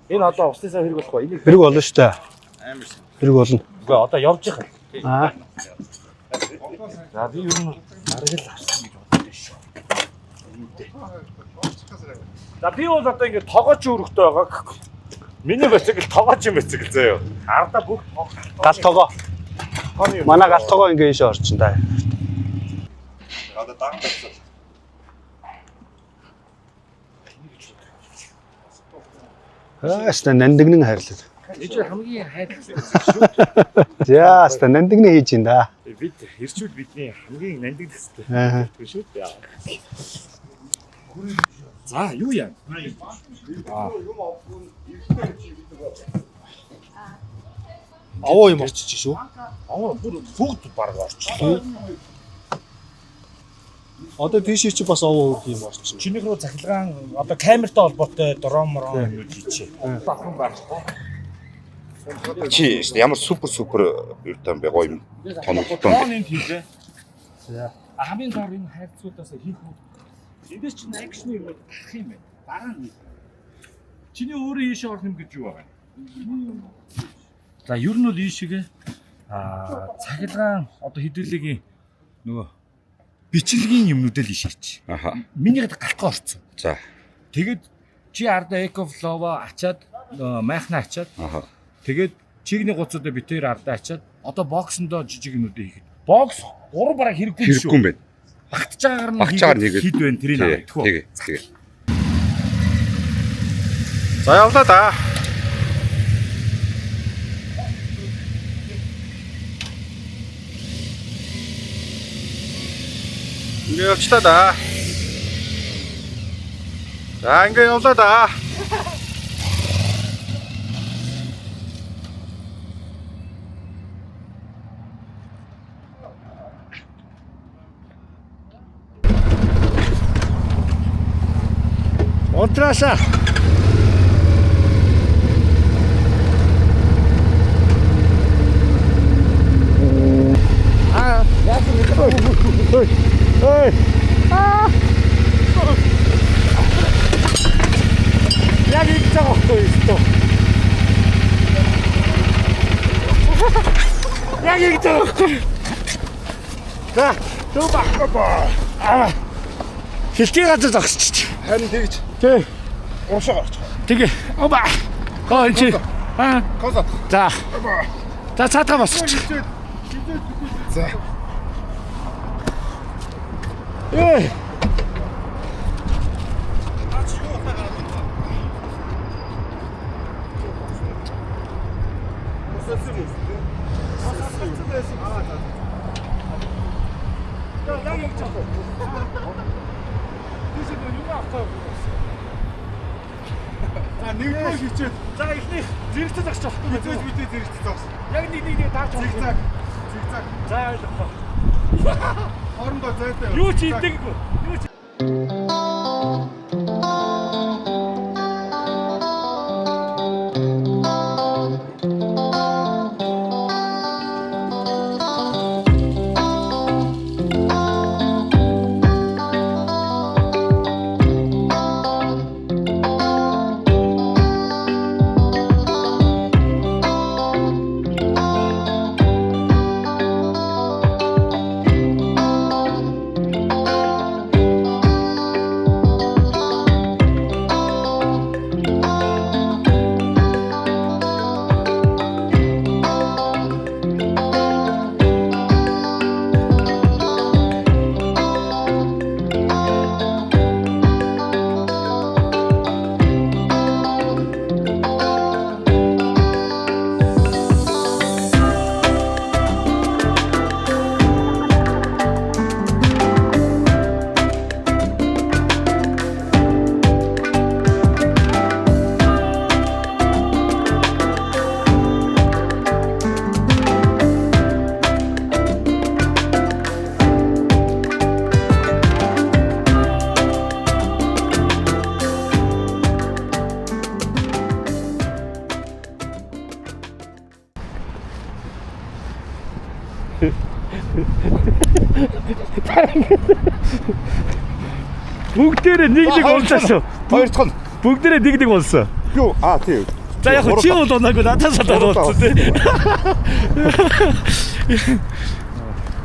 S3: Энэ одоо усны сав хэрэг болох ба энийг
S5: Хэрэг болно шүү дээ. Хэрэг болно.
S3: үгүй одоо явж байгаа.
S5: Аа.
S3: За би юу н арга л авсан гэж боддог шүү. За би бол одоо ингэ тогооч өрөхтэй байгаа. Миний бациг л тогооч юм бациг л заяа. Ардаа бүх
S5: Гал тогоо. Манай гал тогоо ингээ ийш орчин да.
S2: Одоо даан тавьсан.
S5: Ааста нандигнэн хайрлаа.
S3: Энд хамгийн хайртай шүү.
S5: За аста нандигнэ хийж ин да.
S3: Бид ирчүүл бидний хамгийн нандин төстэй.
S5: Аа.
S3: Шүү дээ. За юу яа?
S5: Аваа юм орчих шүү.
S3: Аа бүр бүгд баг орчлоо.
S5: Одоо тийш чи бас аваа өгөх юм орчих.
S3: Чинийх рүү цахилгаан одоо камертай холбоотой дрон юу хийчихэ. Давхан байхгүй.
S2: Чи ямар супер юу таам бэ гоё юм. Тоногтой.
S3: Энд хийлээ. За. Хамгийн доор энэ хайрцуудаас хийх үү? Эндээс чинь акшн юм гарах юм байна. Дараа нь. Чиний өөрөө ийшээ орох юм гэж юу байгаа? За ер нь бол ийшээгээ цахилгаан одоо хэдүүлгийн нөгөө бичлэгийн юмнуудаа л ийшээч.
S2: Аха.
S3: Минийхэд галтгаа орцсон.
S2: За.
S3: Тэгээд чи ардаа экофлово ачаад майхна ачаад.
S2: Аха.
S3: Тэгээд чигний гуцуудаа битээр ардаа ачаад одоо боксондоо жижиг юмнуудаа хийхэд. Бокс 3 бараг хэрэггүй шүү.
S2: Хэрэггүй юм байна.
S3: Багтж байгаагаар нь
S2: Багтж байгаа
S3: хэд байна тэрийг авах уу?
S2: Тэгээ.
S5: За явлаа да. Ингээ явчлаа да. За ингээ явлаа да. Отраша. Ой. Яг их цаахгүй шүү. Яг их цаахгүй. За, хилтэй газар зогсчих.
S6: Харин тэгж
S5: Тэг.
S6: уушаа гарч.
S5: Тэгээ. Оба. Гоо чи.
S6: Коза.
S5: За. За цаатаа босчих.
S6: За.
S5: Эй.
S1: нэгдүгээр хичээл.
S5: За ихний зэрэгцээ загч болохгүй байх.
S1: Бид зэрэгцээ зогс.
S5: Яг нэг даарч
S1: Зигзаг. Зигзаг.
S5: За ойлгохгүй.
S1: Хоорондоо зайтай.
S5: Юу ч хийдэггүй. Юу ч бүгдээрээ нэг унсаасан.
S2: Хоёр дахь нь
S5: Бүгдээрээ нэг унсан.
S2: юу? Тийм.
S5: За яг чи бол унаагүй надаас удаа унсан тий.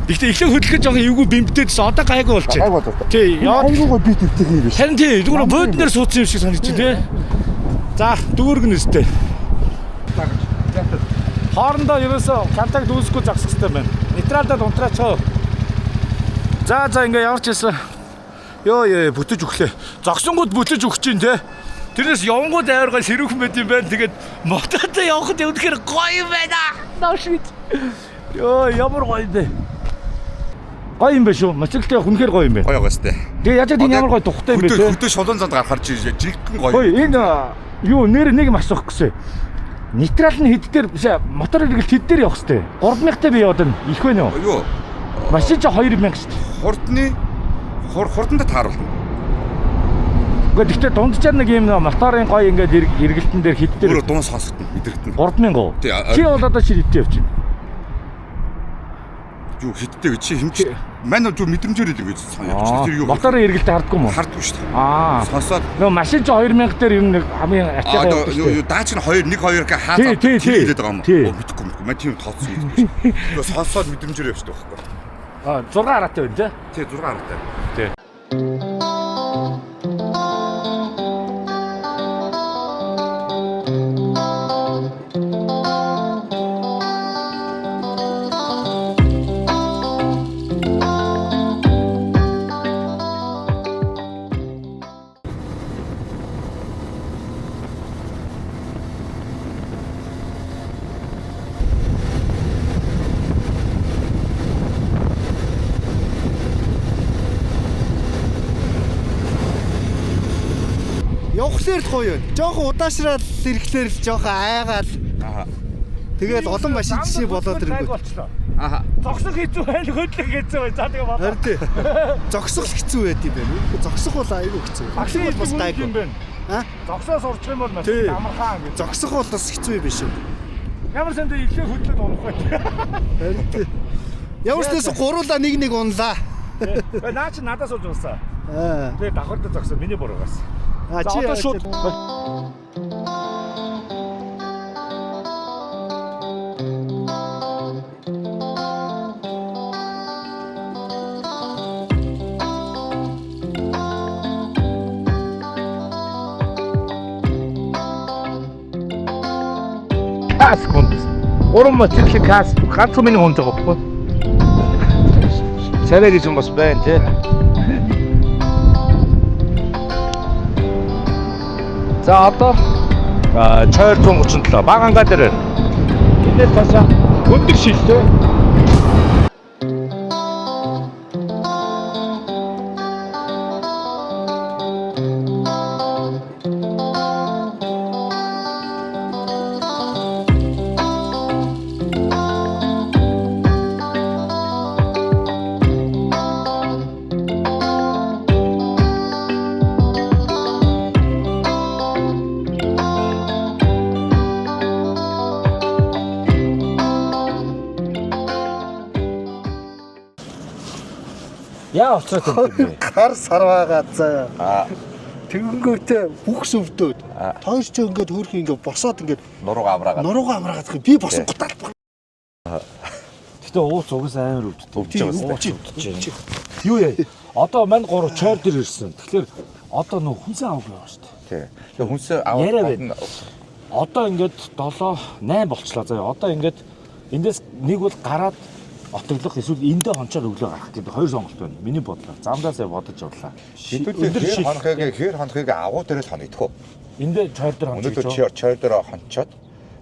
S5: Ихтэй эхлээ хөдөлгөж жоохон эвгүй бимбдээдсэн. Одоо гайгүй болчих.
S2: Гайг болоо.
S5: Тий, яа.
S2: Айгуугаа би төвтэй юм биш.
S5: Харин тий, зүгээр бөөднөр суудсан юм шиг санагдчих тий. За, дүүргэн өстэй. Хоорондоо ерөөсөө контакт үүсэхгүй загсах хэрэгтэй байна. Нейтралдаа унтраач. За ингээ яварч ирсэн. Йоо бүтэж өглөө. Зогсонгууд бүтэж өгч чинь те. Тэрнээс явангууд авиргаа сэрүүхэн байд юм байна. Тэгээд мототой явхад үнэхээр гоё юм байна. Наашгүй. Йоо ямар гоё юм бэ. Гоё юм байна шүү. Мотоциклтэй үнэхээр гоё юм байна.
S2: Гоё гоостэй.
S5: Тэгээ яаж энэ ямар гоё тухтай юм бэ те.
S2: Хөдөө шулуун занд гарахаар жигтэн гоё.
S5: Ой энэ юу нэр нэг юм асуух гэсэн. Нейтрал нь хэд дээр биш мотор хэрэгэл хэд дээр явах хэвтэй. 3000-тай би яваад нь их байна уу?
S2: Юу?
S5: Машин ч 2000 шүү дээ.
S2: Хурданда тааруулна.
S5: Гэхдээ тэгтээ дунджаар нэг юм моторын гоё ингээд эргэлтэн дээр хэд дээр
S2: Өөрөө дуун сонсогдно мэдрэгдэн.
S5: 3000 уу?
S2: Тий,
S5: Чи бол одоо чи хэдтэй явж байна?
S2: Юу хиттэй гэж чи хэмч манай зүг мэдрэмжээр л ингэж санаж байна. Тэр юу
S5: Моторын эргэлтээ хардггүй юм уу?
S2: хардгүй шүү дээ.
S5: Аа.
S2: Сонсоод
S5: Нөө машин ч 2000 дээр юм нэг хамгийн ачаа явдаг шүү дээ.
S2: даач нь 2 1 2 хаа
S5: Тий, тий, тий.
S2: хэлээд байгаа юм.
S5: Тий.
S2: Мэдхгүй. Мань тийм тооцсон юм биш. Нөгөө сонсоод мэдрэмжээр явж байгаа байхгүй.
S5: Аа 6 хараатай байна тий.
S2: Тий 6 хараатай.
S5: Тий.
S7: Явхлаар л гоё байна. Жохон удаашрал ирэхлээр л жохон айгаал. Тэгээд олон машин жишээ болоод ирэнгүү.
S2: Аха.
S5: Зогсох хэцүү байл хөдлөх хэцүү бай. За тэгээ баа.
S7: Харин тий. Зогсох л хэцүү байд юм байна. Зогсох бол айгүй хэцүү.
S5: Машин
S7: Бол бас гайгүй.
S5: юм байна.
S7: Аа?
S5: Зогсоо сурчих юм бол
S7: Тий.
S5: машин амархан гэж.
S7: Зогсох бол бас хэцүү юм биш үү?
S5: Ямар сандаа ихлэ хөдлөд унах бай.
S7: Харин тий. Ямар ч тэс гуруула нэг унлаа.
S5: Наа чи надаас болж унсаа.
S7: Аа.
S5: Тэгээ давхард зогсоо миний буруугаас.
S7: А
S5: За
S7: чи
S5: одоо шууд кас хүнд. Уран мотоцикл кас ганц миний хүнд байгаа байхгүй. Царай гэж юм бас байна тий. За одоо чойр 137 Баганга дээр байна. Эндээс цаашаа өндөр шилтэй.
S3: Яа уцаад юм бэ?
S7: Гар сарваагаа заа.
S2: Аа
S7: Тэгэнгүүтээ бүх сүвдөөд. Хоёр ч ингээд хөөрхөн ингээд босоод ингээд
S2: нуруугаа амраагаад.
S7: нуруугаа амраагаад би босоо гутаад.
S3: Гэтэ ууц угсаа амар өвддөг.
S2: Өвдөж
S3: Юу яа? Одоо мань 3 чойр дээр ирсэн. Тэгэхээр одоо нөх хүнсэн авах байгаа шүү дээ.
S2: тий. Тэгээ хүнсээ
S3: Яриа
S2: аваад
S3: байна. Одоо ингээд 7 8 болчлаа заяа. Одоо ингээд эндээс нэг бол гараад отоглох эсвэл эндээ хончоор өглөө гарах гэдэг хоёр сонголт байна. Миний бодлоор. Замдаасаа бодож орлаа.
S2: хэдүүлээ хэр хонхыг агуу дээр л хоногдох уу?
S3: Эндээ чойр дээр хончиж.
S2: Өнөөдөр чойр дээр хончоод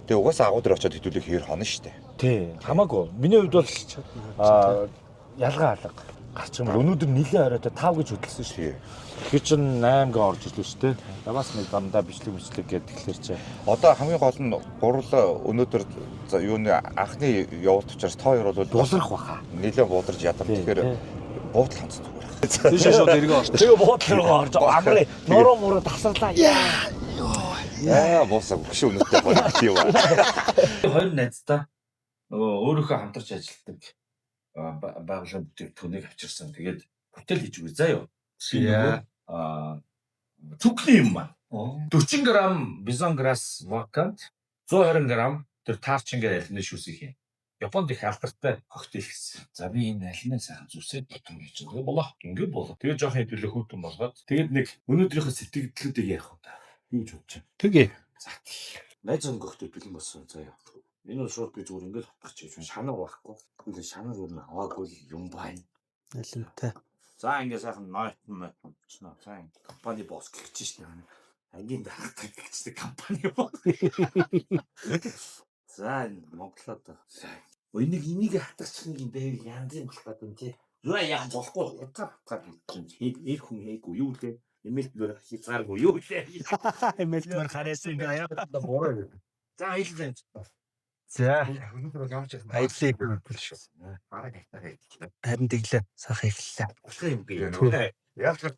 S2: тэгээ угаасаа агуу дээр очиод хэдүүлээ хэр хонно штэ.
S3: Тий. Хамаагүй. Миний хувьд бол ялгаа алга. Гарч юм. Өнөөдөр нилээ оройтой 5 гэж хөдөлсөн шүү дээ. Тэгэхээр чин 8 гээ орж ирлээ шүү дээ. Яваас нэг дандаа бичлэг гэдэг тэгэхээр чи.
S2: Одоо хамгийн гол нь гурлаа өнөөдөр юуны анхны явуулт учраас тоо ер бол
S3: Дулрах баха.
S2: нэлээд буударж ядар. Тэгэхээр буудал ханц зүгээр.
S5: Тийш шууд эргөө орч.
S3: Тэгээ буудлын руу орж амраа нуруу муруу тасарлаа.
S2: Яа боосаа гүшүү өнөдтэй болох юм аа.
S3: Хоёр найзтай нөгөө өөрөөхөө хамтарч ажилладаг байгууллагын бүтээгдэхүүнийг авчирсан. Тэгээд бүтээл хийж өгье заа юу. Цүкний юм байна. 40 г бизон грасс вакант 120 г тэр таарчингээр алины шүүсийг юм. Японд их алдартай коктейл гэсэн. За би энэ алинаа сайхан зүсээд бутан гэж байгаа болоо. Ингээд болоо. Тэгээ жоохон хэдүүлээ хүүтэн болгоод тэгээд нэг өнөөдрийнхөө сэтгэлдлүүдийг ярих уу та. Юу ч бодож байна.
S5: Тэгээ.
S3: За. Найз өнгөтэй бэлэн болсон заяа. Энэ бол шууд би зүгээр ингээд хатгач хийж байна. Шанаа байхгүй. Ингээд шанаа юу н аваагүй юм байна.
S5: Налимтай.
S3: За ингээд сайхан нойтн мэтчнаа. За компани босс гэж шнэ. Ангийн дахтай гэжтэй компани босс. За Монголоо та. Энийг хатгачих нэг юм дээр янзын болох гэдэг юм тий. Юу яах болохгүй. Хатгаад ир хүн хийгүй юу лээ. Эмэлтээр хязгааргүй юу лээ.
S5: Эмэлтээр хараасан гаяа.
S3: За хэлсэн.
S5: За.
S3: Өнөөдөр ямар ч
S5: Баярлалаа. Харин тэглээ. Сайхан эхэллээ.
S3: Болох юм бэ?
S2: Яг л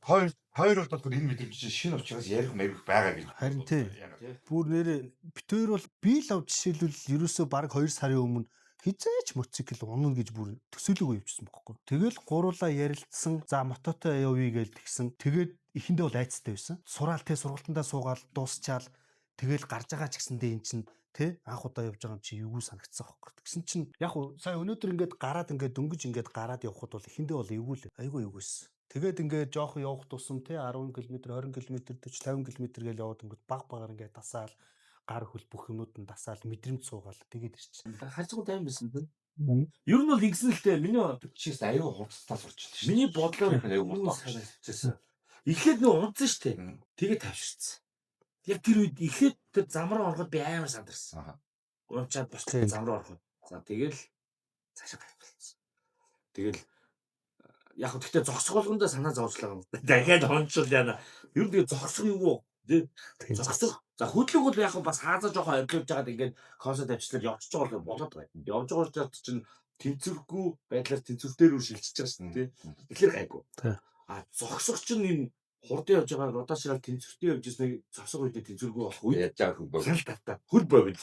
S2: хоёр бол энэ мэдрэмж чинь шинэ учраас ярих мэрих байгаа гэж.
S7: Харин тий. Бүр нэрээ битээр бол би л авч жишээлбэл ерөөсөө баг 2 сарын өмнө хизээч мотоцикл унана гэж бүр төсөөлөөгөө явчихсан байхгүй. Тэгэл гуруулаа ярилцсан. За мототой явъя гэж тэгсэн. Тэгээд эхэндээ бол айцтай байсан. Сураал те сургалтандаа суугаал дуусчаал тэгэл гарч байгаа ч гэсэндээ эн чин тэ анх удаа явж байгаа юм чи юу санагдсан байхгүй. Тэгсэн чин яг уу сая өнөөдөр ингээд гараад ингээд дөнгөж ингээд гараад явхад бол эхэндээ бол эвгүй л айгүй эвгүйсэн. Тэгээд ингээд жоохон явах тусам те 10 км 20 км 40 50 км гээл яваад ингээд баг багаар ингээд дасаал гар хөл бүх юмуд нь дасаал мэдрэмж суугаал тэгээд ирчихсэн.
S3: Харцгүй тайм байсан тийм. Ер нь бол ингэсэн л дээ. Миний чигс аюу хурцтай сурч байна шүү. Миний бодлоор аюу хурцтай. Эхлээд нөө унтсан шүү дээ. Тэгээд тавьширсан. Яг тэр үед эхлээд тэр зам руу ороход би амар сандарсан. Унчаад босчихсон зам руу ороход. За тэгэл цаашаа тавьчихсан. Тэгэл яг хөө тэгтээ зогсох болгондоо санаа зовжлаа юм. Дахиад онцол яана. Ер нь тэгээ зогсох юм уу? Зогсох. За хөдлөг бол яг бас хаазаа жоохон арилгаж жагаад ингээд консерт авчлаар явчих жоох болоод байна. Явж байгаа чинь тэнцвэргүй байдлаар тэнцвэртэй рүү шилжиж байгаа шүү дээ. Тэгэхээр гайгүй. А зогсох чинь энэ хурдан явж байгаа удаа ширал тэнцвэртэй явж ирснийг зогсох үед тэнцвэргүй болох үед
S2: Яаж яах вэ?
S3: хэл тавта хөл бовд.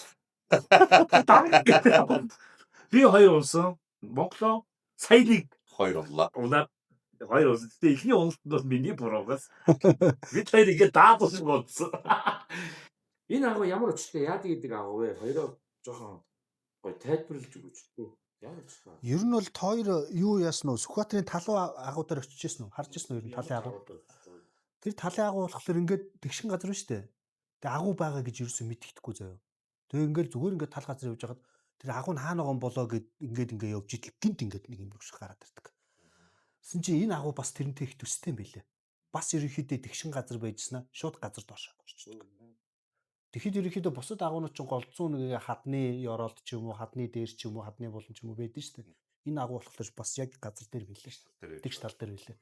S3: Би хоёр унсан. Монголоо саялыг
S2: Хоёр боллоо.
S3: унаад хоёр унсан. Гэтэ эхний уналтанд бол миний буруугаас бид хоёр ингээд даадуулж бодсон. Энэ агуу ямар өчтэй яадаг гэдэг агуу вэ? Хоёроо жоохон гой тайлбарлаж өгөөч. Ямар өчтэй.
S7: Ер нь бол тоор юу яасан нь Сүхбаатарын талуу агуудаар очижсэн үү? Харж ирсэн үү ер нь талын агуу? Тэр талын агуу болохоор ингээд тэгшин газар нь шүү дээ. Тэгээ агуу байгаа гэж ерөөсөө мэддэхгүй заяа. Тэгээ ингээд зүгээр ингээд тал газар явж хагаад тэр агуу нь хаана гон болоо гэд ингээд явж идэл гинт ингээд нэг юм шиг гараад ирдэг. Тэсэн чи энэ агуу бас тэрнтэй их төстэй юм байлээ. Бас ерөнхийдөө тэгшин газар байжснаа шууд газар доош орчихдог. Тэгэхэд ерөнхийдөө бусад агуунууд чинь голцсон нэгээ хадны ёроолт ч юм уу, хадны дээр ч юм уу, хадны болон ч юм уу байдаг шүү дээ. Энэ агуу болохоор бас яг газар дээр байлээ шүү дээ. Тэгш тал дээр байлээ.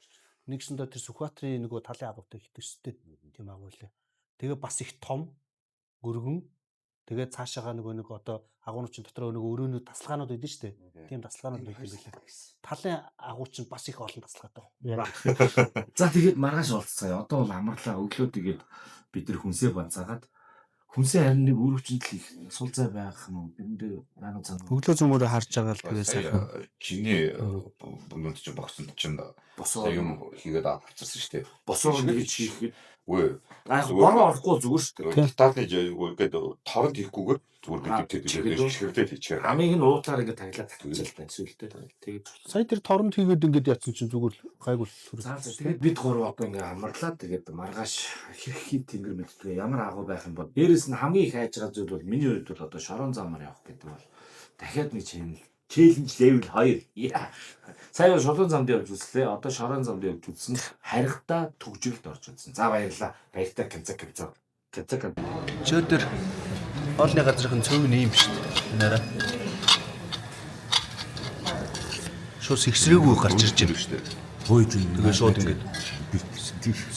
S7: Нэгсэндээ тэр Сүхбаатарын нөгөө талын агуутай их төстэй тийм агуу лээ. Тэгээ бас их том өргөн. Тэгээ цаашаага нэг одоо агуунууд чинь дотор нөгөө өрөөнүүд тасалгаанууд байдаг шүү дээ. Тийм тасалгаанууд байдаг байлээ. Талын агуу чинь бас их олон тасалгаатай.
S3: За тэгээд маргааш уулзцаая. Одоо бол амарлаа өглөө тэгээд бид нар хүнсээ банцаагаад Хүнсээ харин нэг үр хүчнэл их сул зай байх юм. Энд наран цан.
S7: Өглөө зөмөрөө харж байгаа л тэгээ сайхан.
S2: Чиний бүнд чинь багсанд чинь
S3: Босоо
S2: юм хийгээд авчихсан шүү дээ.
S3: босоо гэж хийхэд.
S2: Үгүй.
S3: Аа бороо орохгүй зүгээр шүү дээ.
S2: Стартны ингээд торон хийхгүйгээр зүгээр бид ширхтээ хийчихээ.
S3: Амийг нь уутлаар ингээд таглаад татчихсан л байна сүултээ. Тэгээд
S7: Сая тэр торнд хийгээд ингээд ятсан чинь зүгээр гайгүй л.
S3: тэгээд бид гурав одоо ингээд амарлаад тэгээд маргааш хэрхий тэнгэр мэдтгээ ямар агуу байх юм бол дээрэс нь хамгийн их хайж байгаа зүйл бол миний хувьд бол одоо шорон замаар явах гэдэг бол дахиад нэг челленж level 2. Сайн шорон замд явж үзлээ. Одоо шорон замд явж үзсэн. Харигта төгжрөлд орж үзсэн. За баярлаа. Баяртай канцак.
S7: Чөөдөр хоолны газрын цөв нь юм шүү дээ. Нэрэ. Шууд сэгсрээгүй гарч ирж байна шүү дээ. Хөөж үнэ. Тэгээ шууд ингээд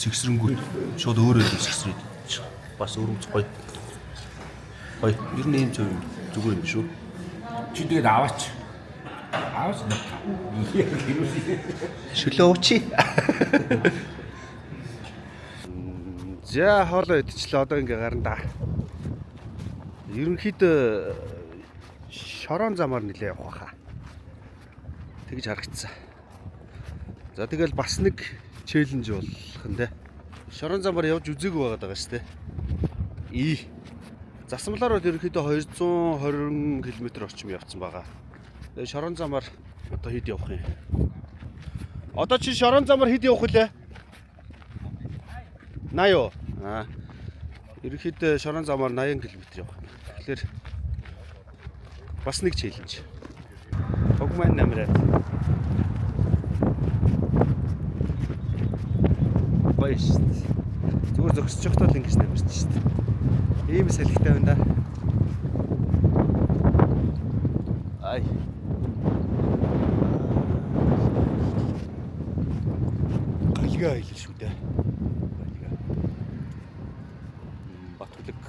S7: сэгсрэнгүү шууд өөрөө сэгсрээд. Бас өрөмц гоё. Гоё. Ер нь ийм цөв зүгээр юм шүү.
S3: Чи тэгээд аваач.
S7: Шөлөө уучи. За хоолоо идчихлээ одоо ингээ гарна да. Ерөнхийдөө шорон замаар нэлээ явах байхаа. Тэгж харагдсан. За тэгэл бас нэг челленж болох нь дээ. Шорон замаар явж үзээгүй байгаад байгаа шүү дээ. Засамлаар бол ерөнхийдөө 220 км орчим явцсан байгаа. Тэгээ шорон замаар одоо хэд явах юм? Одоо чи шорон замаар хэд явах вэ? 80 юу? Ерөнхийдөө шорон замаар 80 км явах. Тэгэхээр бас нэг челленж. Уг маань намраад. Баяш. Зүгээр зогсож явахдаа л ингэж намирч шүү дээ. Ийм салхитай байна да. Ай. Галгаа хэлж шүү дээ. Галгаа. Батлаг.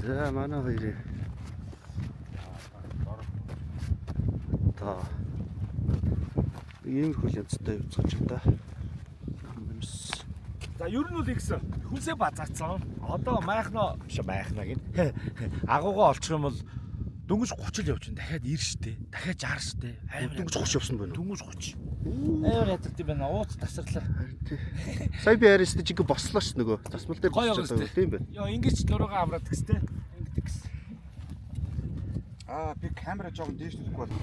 S7: За манай хоёрыг та иймэрхүү янзтай явуулж юм да.
S3: За ер нь бол ихсэн. Хүнсээ базаацсан. Одоо майхна гин. Агуугаа олчих юм бол дөнгөж 30 л явчихна. Дахиад 90 штэ. Дахиад 60 штэ.
S7: Дөнгөж 30 явсан байна.
S3: Дөнгөж 30. Аяар яддаг юм байна. Ууц тасарлаа.
S7: Сая би харьяастай чиг бослоо ш нөгөө. Засмал дээр
S3: бослоо
S7: тийм байна.
S3: Йоо ингэж нуруугаа авраад гэстэй. Ингэдэг гэсэн.
S2: Би камера жоохон дээш түлэхгүй бол.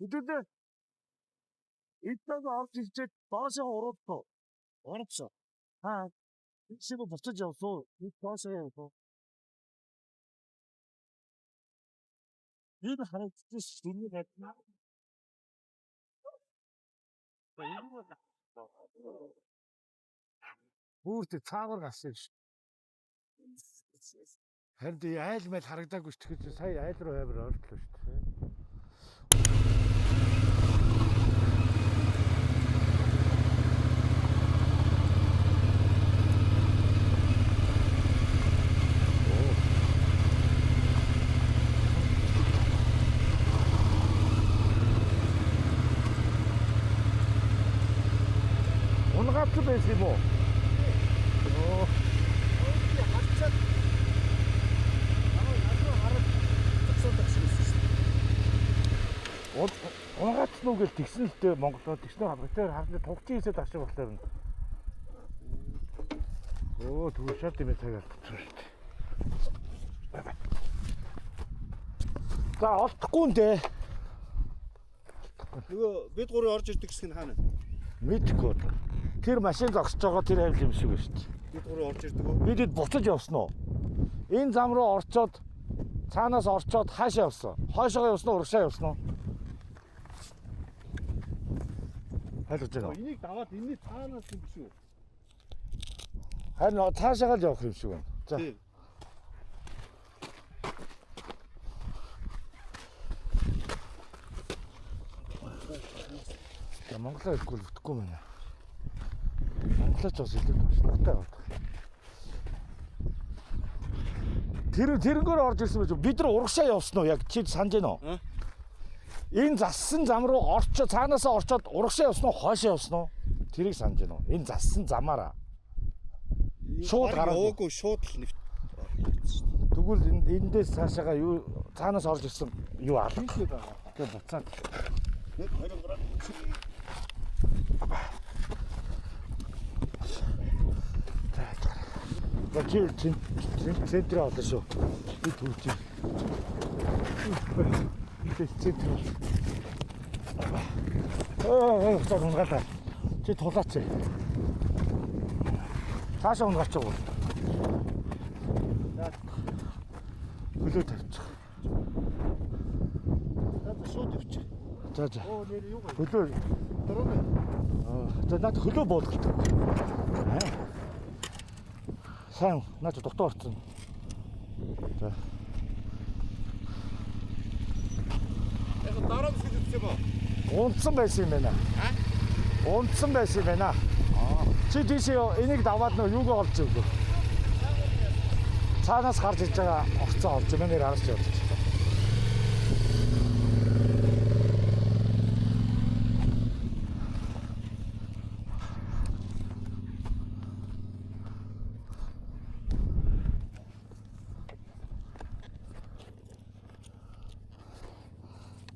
S5: Өдөрдөө эдгээр орж ирчээд доошоо уруудсан. Уруудсан. Шибо буцаж явсан. Эд доошоо явсан. Энэ харагдаж шиний гадна. Бүрт цаагаар гасан ш. Харин айл мэл харагдаагүй ч тэгэхээр сая айл руу хавар ортлоо ш.
S3: унгац байсан юм уу?
S7: Харцаад хараад зогсоод гэсэн юм шүү дээ.
S3: Унгац нь үгүй тэгсэн л дээ Монголоо тэгснээр хавгатаар харны тугчин хийсэд авчих болохоор нь. Түгшаад юм цагаар тавьчих шүү дээ. За олдохгүй нэ.
S5: Нөгөө бид гурыг орж ирдэг хэсэг нь хаана?
S3: Мэдгүй. Тэр машин зогсож байгаа тэр хавл юм шиг байна шүү дээ.
S5: Бид гурыг орж ирдэг үү?
S3: Бидэд буцаж явсан уу? Энэ зам руу орчоод цаанаас орчоод хаашаа явсан? Хойшоо явсан уу, урагшаа явсан уу? Хайлж байгаа.
S5: Энийг даваад энэний цаанаас юм биш үү?
S3: Харин цаашаа л явах юм шиг байна. За. Монголоо ихгүй л бүтэхгүй мэнэ. Монголооч бас илүү туршлагатай байна. Тэрнгээр орж ирсэн байж бид нар урагшаа явсан уу? Яг чи санаж байна уу? Энэ зассан зам руу орчоо цаанаасаа орчоод урагшаа явсан уу? Хойшоо явсан уу? Тэрийг санаж байна уу? Энэ зассан замаараа. Шууд
S5: гараагүй шууд л нэвт.
S3: Тэгвэл эндээс цаашаага юу цаанаас орж ирсэн юу алга байгаа. Тэгээ буцаад.
S5: Нэг 20 грам.
S3: За чи центр авлаа шүү. Би түрч. Би центр. Цог унгаалаа. Чи тулаач. Цаашаа унгаач уу. Хөлөө тавьчих.
S5: Шууд явчих.
S3: За.
S5: Нэр юу вэ?
S3: Хөлөө. За наад хөлөө буулгалтай. Сайн наад дутуу орсон. За.
S5: Яг дараа нь гэж үзсэн ба.
S3: Унтсан байсан юм байна. Унтсан байсан юм байна. Чи тийшээ энийг даваад нөө юугаа олж өгөө. Цаанаас гарч иж байгаа огцоо олж юм нэр харж явж байна.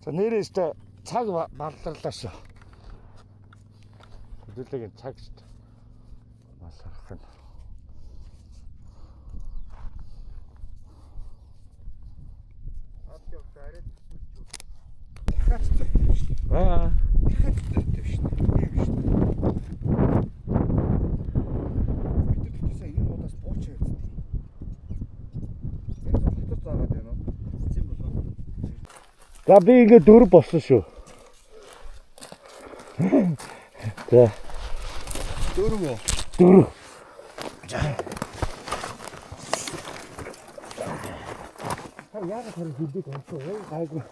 S3: За нэрээс цаг балларлаа шүү. Хөдөлгөөний цаг шүү. Балларх нь. Аа. За би ингээд 4 болсон шүү. За
S5: 4 үү?
S3: 4. Яг тэр хилдэг онцоо гайгүй.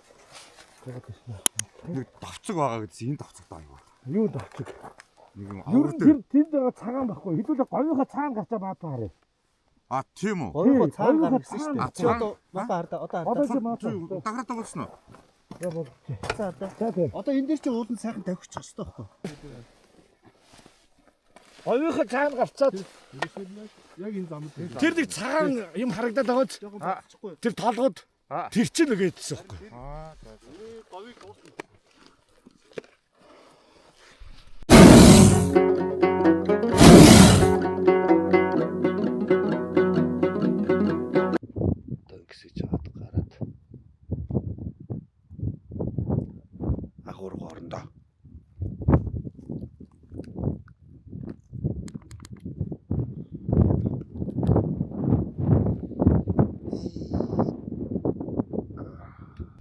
S2: Нэг давцаг байгаа гэсэн энэ давцаг даа юу?
S3: Юу давчиг?
S2: Нэг юм
S3: Юу тэнд байгаа цагаан байхгүй. Хэдүүлээ говийнхаа цаана гарчаа баатаа харъя.
S2: А тийм үү?
S7: Говийнхоо цаана гарна гэсэн шүү дээ.
S2: Цаана.
S7: Одоо мата хардаа одоо
S2: Даграад болсон уу?
S7: одоо энэ дээр чи уулын сайхан тавьчих хэрэгтэй байхгүй.
S3: Говийнхаа цаана гарчаад
S7: Яг энэ зам дээр.
S3: тэр нэг цагаан юм харагдаад байгаа. Тэр толгод тэр чинь нэгээдсэн байхгүй.
S7: Говийг дуусна.
S5: Тэгсэж чад гараад. Агуур гоорндоо.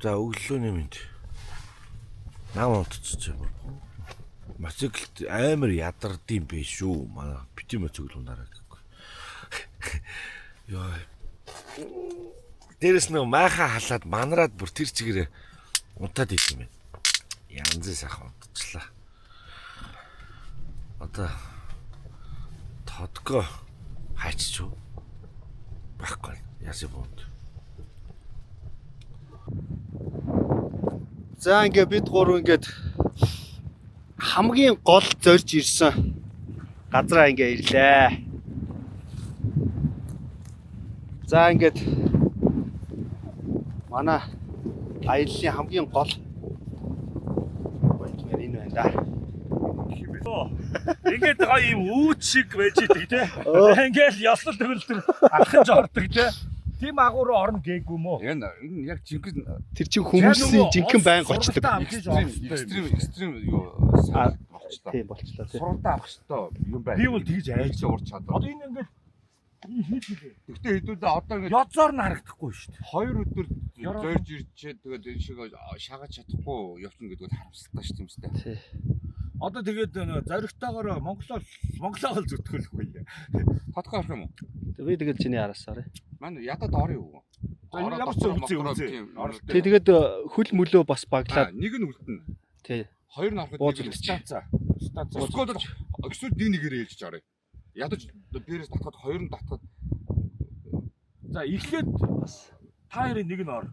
S8: За өглөөний мэд. Нам унтчих. Мотоциклд амар ядардсан бэ шүү. Манай бити мотоциклунаараа гэхгүй. Ёо. Дээрэс нэг майхаа халаад манараад бүр тэр чигээр унтаад идэв юм байна. Янзын сайхан унтчихлаа. Одоо тодго хайчих уу? Баггүй. Яси бод.
S5: За ингээ бид гурав ингээд хамгийн гол зорж ирсэн газраа ингээ ирлээ. За ингээд манай аяллаа хамгийн гол point мэр энэ байна да.
S3: Ингээд гоё юм үүд шиг байж идэг те. Ингээд ёслол төгөлдөр алхаж ордог те. Тийм агуу руу орно гээгүй мó.
S2: Энэ яг жинхэнэ
S5: Тэр чинь хүмүүсийн жинхэнэ байнг очдог.
S2: экстрим юу болчихлоо.
S5: Тийм болчлоо тий.
S2: Сургалтаа авах хэрэгтэй юм байна.
S3: Би бол тэгж айж
S2: урч чадвар.
S3: Одоо энэ ингээд
S2: Гэхдээ хэдүүлээ одоо ингэ
S3: язоор нь харагдахгүй шүү дээ.
S2: 2 өдөр зөөрж ирчээ тэгээд энэ шиг шагаж чадахгүй явчихна гэдэг нь харамсалтай шүү дээ.
S5: Тий.
S3: Одоо тэгээд зоригтойгоор Монголоо зүтгүүлэхгүй.
S2: Тодгоо орох юм уу?
S5: Би тэгэл чиний араасаар.
S2: Манай ядад орё юу?
S3: Ямар ч үзээ.
S5: Тий тэгээд хөл мөлөө бас баглаад
S2: нэг нь үлдэнэ.
S5: тий.
S2: Хоёр нь ороход нэг станцаа. Эсвэл нэгээрээ ээлжиж орё. Ядаж дээрээс татхад хоёр нь татхад.
S3: За эхлээд бас та хоёрын нэг нь ор.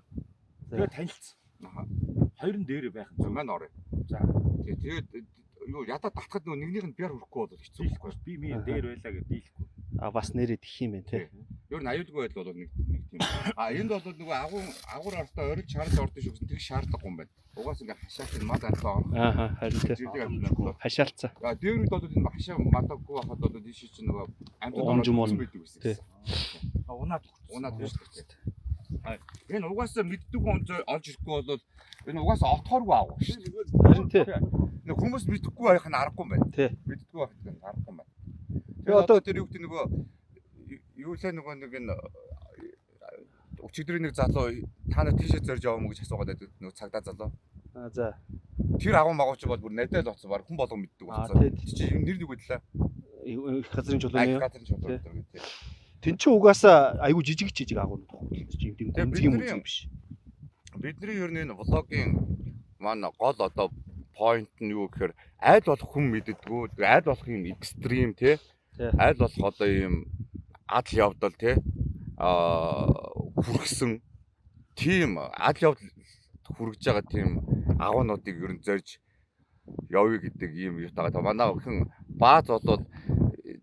S3: Тэгээд танилцсан. Хоёр нь дээр байх.
S2: Маань орё.
S3: За
S2: тэгээд юу ядад татхад нэгнийх нь бяр хүрэхгүй бол хэцүү
S3: дийлэхгүй. Би минь дээр байлаа гэж дийлэхгүй.
S5: Бас нэрээ тэх юм байна тий.
S2: Ер нь аюулгүй байдал бол нэг тийм. Энд бол нөгөө агуур артаа орж шаард ордож шүү гэсэн тэг шаардлагагүй юм байна. Угаас ингээ хашаах нь мад артаа.
S5: Харин тий. Хашаалцаа.
S2: Дээр үед бол энэ хашаа мадаггүй байхад бол дийш чинь нөгөө
S5: амтд
S2: байдаг гэсэн. Унаад биш үү. Энэ угаасаа мэддэг хүн олж ирэхгүй бол энэ угаасаа отохоргүй аав шүү дээ.
S5: Харин тий.
S2: Нэг хүмүүс мэдхгүй байх нь аргагүй юм байна.
S5: Тий.
S2: Мэддэггүй байх нь аргагүй юм байна. Тэгээ одоо тэр юу гэдэг нөгөө юу лээ нөгөө нэг энэ өчигдрийн нэг залуу та нар тийшээ зорж яваа мó гэж асуугаад байдаг нөгөө цагдаа залуу.
S5: За.
S2: Тэр агуу магууч бол бүр найдаа л оцсон баг хүн болгон мэддэг болсон. Чи нэр нэг байдлаа.
S5: Их газрын чулууны.
S2: Газрын чулуу гэдэг тий.
S5: Тэн чи угаасаа айгу жижиг агуунууд байхгүй чи юм гүнзгий юм биш.
S2: Бидний ер нь энэ влогийн маань гол одоо point нь юу гэхээр айл болох хүн мэддэггүй айл болох юм экстрим тий айл болох одоо юм адал явдал тий хүрхсэн тийм адал явдал хүргэж байгаа тийм агуунуудыг ер нь зорж явъя гэдэг юм юу тагаа манай охин бааз болоод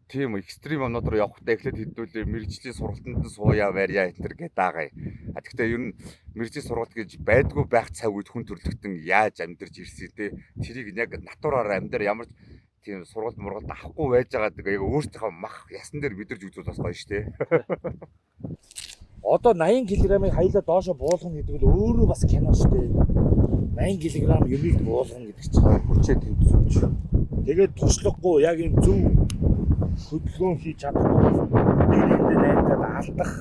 S2: тийм экстрим юмнууд руу явахтай эхлээд хэдүүлээ мэрэгжлийн сургалтанд нь сууя барья энэ гэдэг даагаа. Гэхдээ ер нь мэрэгжлийн сургалт гэж байдгүй байх цаг үед хүн төрлөختөн яаж амьдарч ирсэн те тэрийг яг натураар амьдар ямар тийм сургалт мургалт авахгүй байж байгаа гэдэг яг өөртөө мах ясан дээр мэдэрч үзүүл бас гоё шүү те.
S3: Одоо 80 кг-ыг хаялаа доошо буулгана гэдэг нь өөрөө бас кино шүү дээ. 80 кг юмыг буулгана гэдэг чинь
S2: хүчээ тэмцүүлж.
S3: Тэгээд туршлахгүй яг юм зөв хөдөлгөөн хийж чадахгүй нэгэндээ найдаад алдах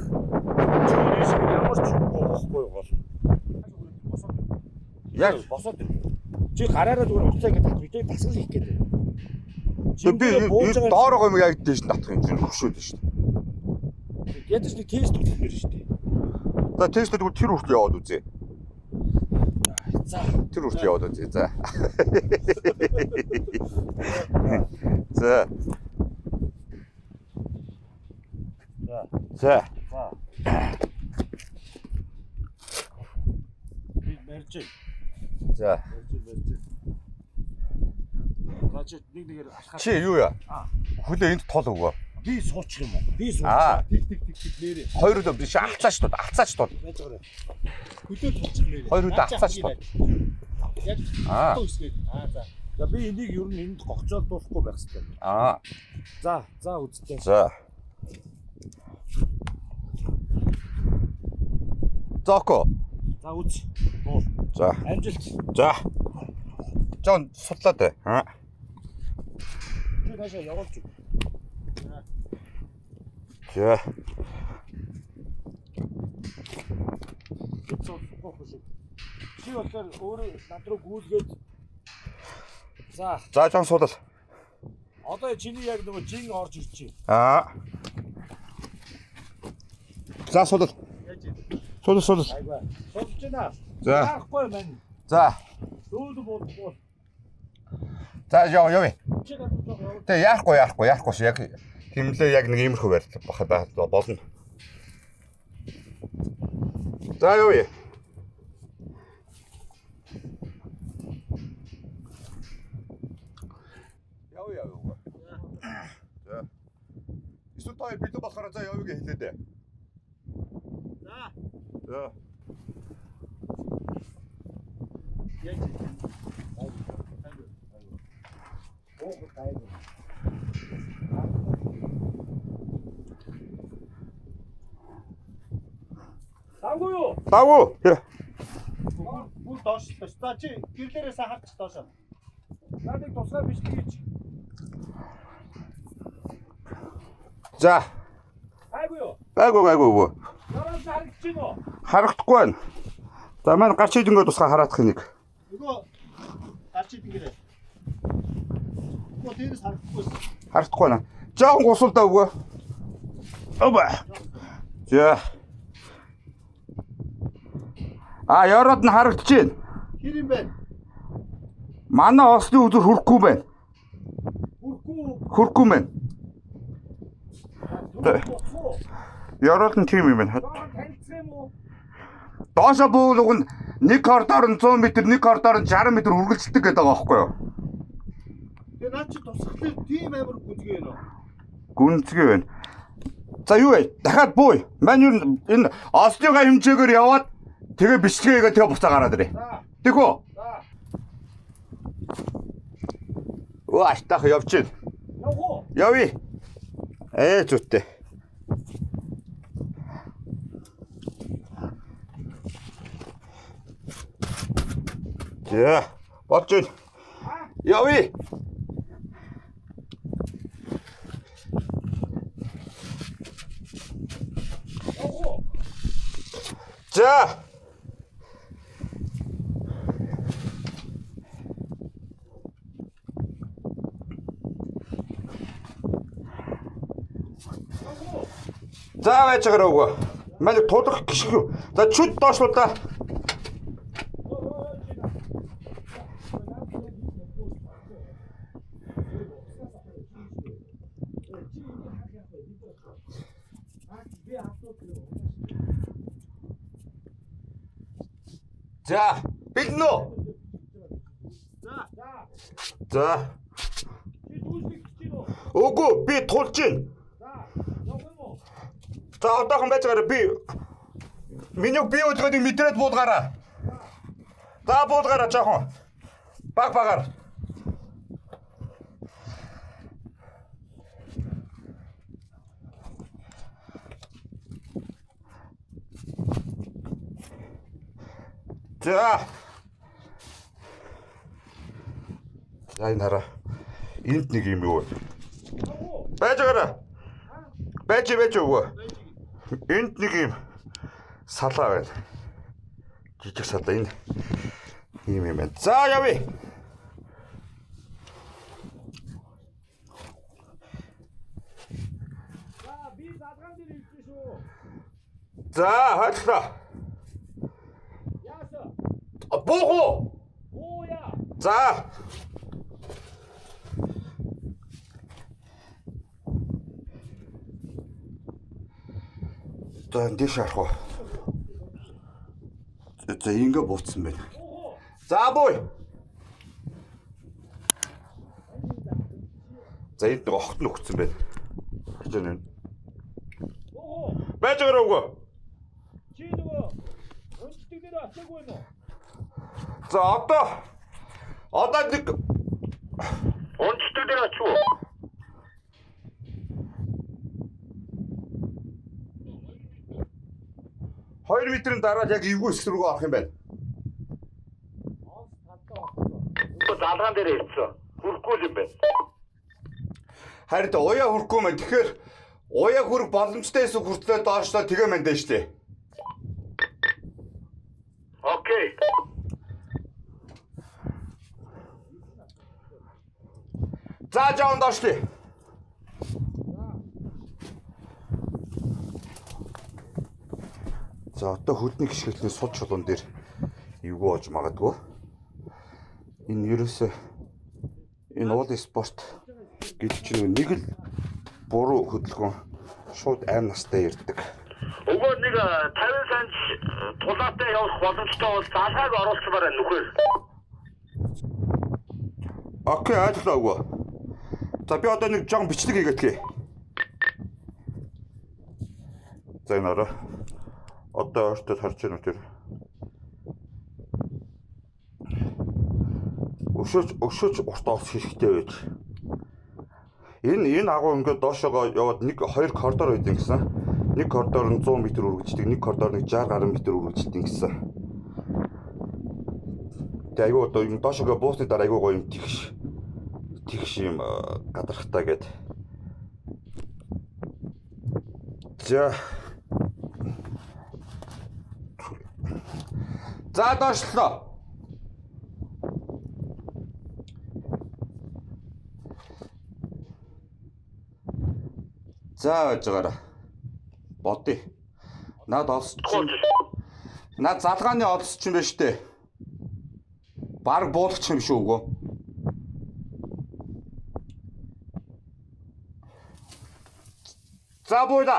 S3: чигээрээс ямар ч юм болохгүй гол. Яг босоод чи гараараа зүгээр уцаа ингэ татах бидээ тасгал хийх гэдэг.
S2: Би доороо юм яг дээш татах юм чинь хөшөөд шүү дээ.
S3: Ядаж нэг тест хийхээр шүү дээ.
S2: За тестд тэгвэл тэр хүртэл яваад үзье.
S3: За
S2: тэр хүртэл яваад үзье. За. За. За.
S3: Би мэрж.
S2: За.
S3: Значит нэгээр алхаад.
S2: Чи юу яа? Хөлөө энд тол өгөө.
S3: Би суучих юм уу? Би суучих. Тэг нэрээ.
S2: Хоёр өдөө биш алцаач тод. Алцаач тод.
S3: Хөлөө тулчих нэрээ.
S2: Хоёр өдөө алцаач тод.
S3: Яг үсгээд. За. За би энийг ер нь энд гогцоолдуулахгүй байх хэрэгтэй. За үзтээ.
S2: За. Зоко.
S3: За үз. Дуул.
S2: За.
S3: Амжилт.
S2: За. Жон судлаад бай.
S3: Чи таашаа явуулж.
S2: За.
S3: Чи болохоор өөрөө над руу гүйлгээд. За.
S2: За жон судал.
S3: Одоо чиний яг нөгөө жин орж ирчихэ.
S2: За судал. Судал.
S3: Айгаа. Судалж байна.
S2: За.
S3: Яахгүй мэн.
S2: За.
S3: Дүүд болдгоо.
S2: За явъя.
S3: Чи гадуур яваа.
S2: Тэ яахгүй шүү. Яг хэмлээ яг нэг иймэрхүү байрлал бахад болно. За явъя. Явъя. Одоо бэлэн болохоор за явъя гэж хэлээ дээ. За.
S4: Таггүй.
S2: Тагуу.
S7: Бүр доош л. За чи гэрлээрээс харч доош.
S4: Надыг тусгай биш гэж.
S2: За.
S4: Айгүй юу?
S2: Гайгүй.
S4: Дараа харагдаж байна уу?
S2: Харагдахгүй байна. За маань гарч идэнгөө тусгай хараадах нэг.
S7: Нөгөө гарч идэгээрээ. Нөгөө дээрээс харахгүй.
S2: Харагдахгүй байна. Жаахан гусулдаа өгөө. Оба. За. Яроод нь харагдаж байна.
S7: Хэр юм бэ?
S2: Манай осны үзүр хүрхгүй байна. Хүрхгүй байна. Яроод нь тийм юм байна.
S4: Танилцсан юм уу?
S2: Доошо буулга нь нэг коридор нь 100 м, нэг коридор нь 60 м үргэлжилдэг гэдэг байгаа байхгүй юу?
S7: Тэгээ наа чи тусахлаар тийм амар гүнзгий байна уу?
S2: Гүнзгий байна. За юу вэ? Дахиад бууй. Мань юу энэ осныгаа хэмжээгээр яваад тэгээ бичлэгээгээ тэгээ буцаа гараад ирээ. Тэгвэл. Ваа, тах явж гин. Явъя. Зүйтэй. За, болж гин. Явъя. За. За байж байгаа руу. Манай тулах гიშг юу. За чүд доошлуу да. За, бэлэн үү? За. Үгүй, би тулж гин. За, одоохон байж байгаа би минийг би өдгөөдийг мэдрээд буулгаараа. За, буулгаараа жоохон. Багаар. За. Энэ хараа. Энд нэг юм юу? Байж байгаараа. Байж өгөө. Энд нэг юм салаа байна. Жижиг салаа энэ. Ийм юм байна. За явъя.
S4: За би задгаан дээр ирсэн шүү.
S2: За хайлтаа.
S4: Яасан?
S2: Буух.
S4: Ууя.
S2: За. За энэ шарах уу. За ингэ бууцсан байна. За бууй. За энд нэг охт нөхцсөн байна. Гэж байна. Байж байгаа уу?
S4: Чи нөгөө өнцөг дээр атаагүй нөө.
S2: За одоо нэг өнцөг дээр ачуу. Хоёр метрийн дараа яг эвгүй хэсэг рүү орох юм байна. Залгаан дээр ирсэн. Хүрхгүй юм байна. Харин уяа хүрхгүй мэн. Тэгэхээр уяа хүрэх боломжтой эсвэл хүртлээ доошлоо тэгээ мэн дээ штэ. Окей. За жаан доошлээ. За одоо хөдний гიშгэтний суд чулуун дээр эвгүй болж магадгүй. Энэ ерөөсөө энэ уулын спорт гэж чинь нэг л буруу хөдөлгөөн шууд айн настай ирдэг. Уг нэг 50 санч тулаатай явах боломжтой бол залгааг оруулчмаар байна нүхээр. Окей, ажиллаа үгүй. За би одоо нэг жоон бичлэг хийгээдгээ.
S9: За энэ ороо. Одоо өөртөө харж байна уу тэр? Өшөөж урт орс хэрэгтэй байж. Энэ агуу ингээд доошоо яваад 2 коридор үйдэн гэсэн. Нэг коридор нь 100 м үргэлжлэдэг, нэг коридор нь 60 гаруй метр үргэлжлэдэг гэсэн. Тэгээ айгүй одоо юм доошоо буусны дараа айгүй гоё юм тэгш юм гадархтаа гээд. За доошлоо. За байж байгаараа. Бодъё. Наад олсч. Наад залгааны олсч юм байна штэ. Бараг буулгач юм шүү үгүй. За буула.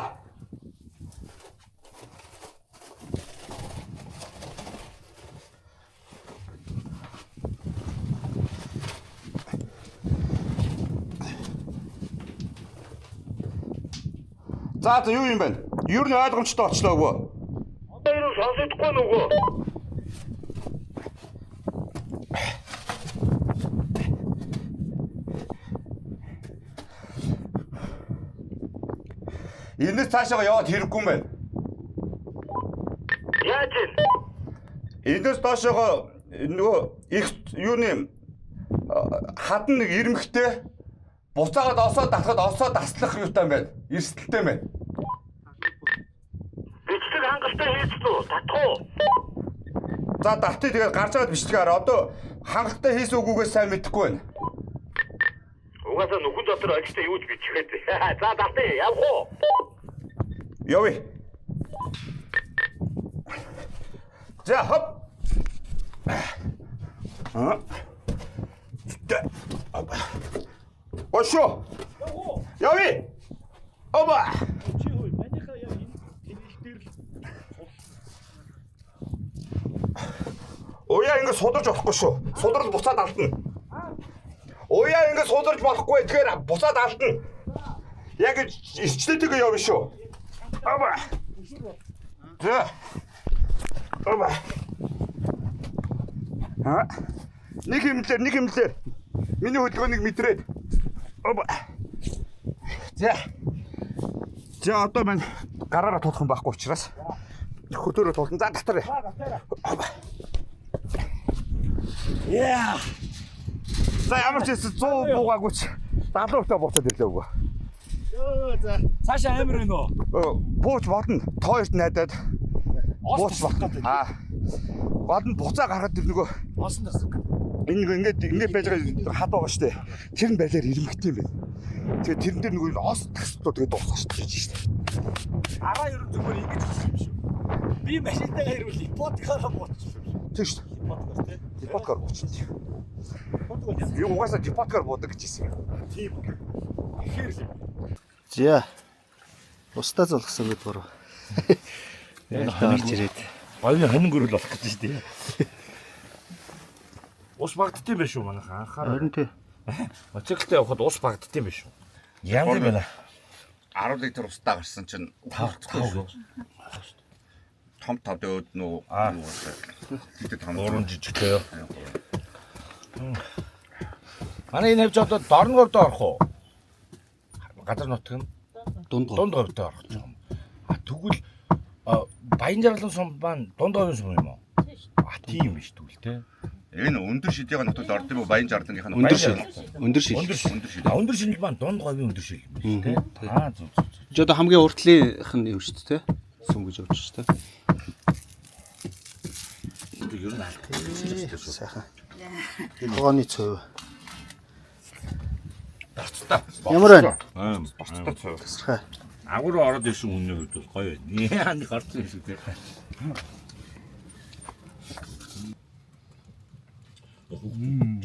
S9: За юу юм бэ? Юу нь ойлгомжтой очлоо үгүй. Одоо юу сонсохгүй нүгөө. Энэс цаашаа яваад хэрэггүй юм байна. Яаж вэ? Энэс доошоо нөгөө их юуны хатан нэг ирмэгтэй буцаагаад осоо таслах юутай юм байна. Эрсдэлтэй юм байна. Бичлэг хангалттай хийсэн үү? Татах уу? За татъя тэгээд гарч аваад бичлэг хараа. Одоо хангалттай хийсэн үгүйгээс сайн мэдэхгүй байна. Угаасаа нүхэн дотор ажтай юу ч бичихээд. За татъя явах уу? Явъя. За хоп. Ошо. Явъя. Оба. Чи хөө манийхаа яг энэ тэнэл дээр л Уяа ингэ сударж болохгүй шүү. Судрал буцаад алдна. Уяа ингэ сударж болохгүй. Тэгэхээр буцаад алдна. Яг ирчлээтэйгээ явна шүү. Аба. За. Аба. Нэг хэмлэр. Миний хөдөлгөөнийг мэдрээд. Аба. За одоо мань гараараа тулах юм байхгүй учраас хөдөөрөө тулсан. За татар. Яа. За ямар ч хэсэг 100 буугаагүй ч 70% буцаад ирлээ үгүй. Йоо за. Цаашаа амир байна уу? Бууч бодно. Тооёрт найдаад бууч болох гэдэг. Гол нь буцаа гаргаад ир нөгөө осон тасаг. Ингээд байж байгаа хад байгаа штэ. Тэр нь байлаар ирмэгтэй юм байна. Тэгээ тэрэн дээр нөгөө ос тасдуу тэгээ дуусах штэ. Араа ерөн зүгээр ингэж хэлсэн юм шүү. Би машинтайгаа ирвэл ипотекаараа буучих юм шүү. Тийм шүү. Ипотекаар тий. Ипотекаар буучих. Ипотекаар. Би угаасаа ипотекаар буудаг гэж хэлсэн юм. Тийм. Ихээр л.
S7: За. Устдаа золгосон гэд буруу. Энэ хоногч ирээд.
S3: Баяны хоног өрөл болох гэж штэ. Ус багддсан байх шүү манайхаа анхаарал.
S7: Харин тий.
S3: Моциктэй явахад ус багддсан байх шүү. Янз байна.
S2: 10 литр устдаа гарсан чинь 5 том тавд нөө гэдэг том
S3: уран жижигтэй. Манай энэ хавьж одоо дорногорд орох уу? Газар нутг нь дунд говьд орох гэж юм. Тэгвэл Баян жаргалан сум маань дунд говийн сум юм уу? Тийм биш тэгвэл те.
S2: Энэ өндөр шидийн нутагт орд юм уу? Баян жарлангийнх нь
S5: Өндөр шил.
S3: Өндөр шил маань дунд говийн өндөр шил юм те. Зүг.
S5: Жоо одоо хамгийн уртлынх нь юу шүү дээ те. Сүм гэж явж шүү дээ.
S3: Ер нь алт.
S7: Сайхан. Хооны цөв.
S3: Барцтай.
S7: Ямар байна?
S3: Барцтай цөв.
S7: Тасархай.
S3: Агуур ороод ирсэн үнэ хөдөл гоё байна. Яа нэг гарсан юм шиг те.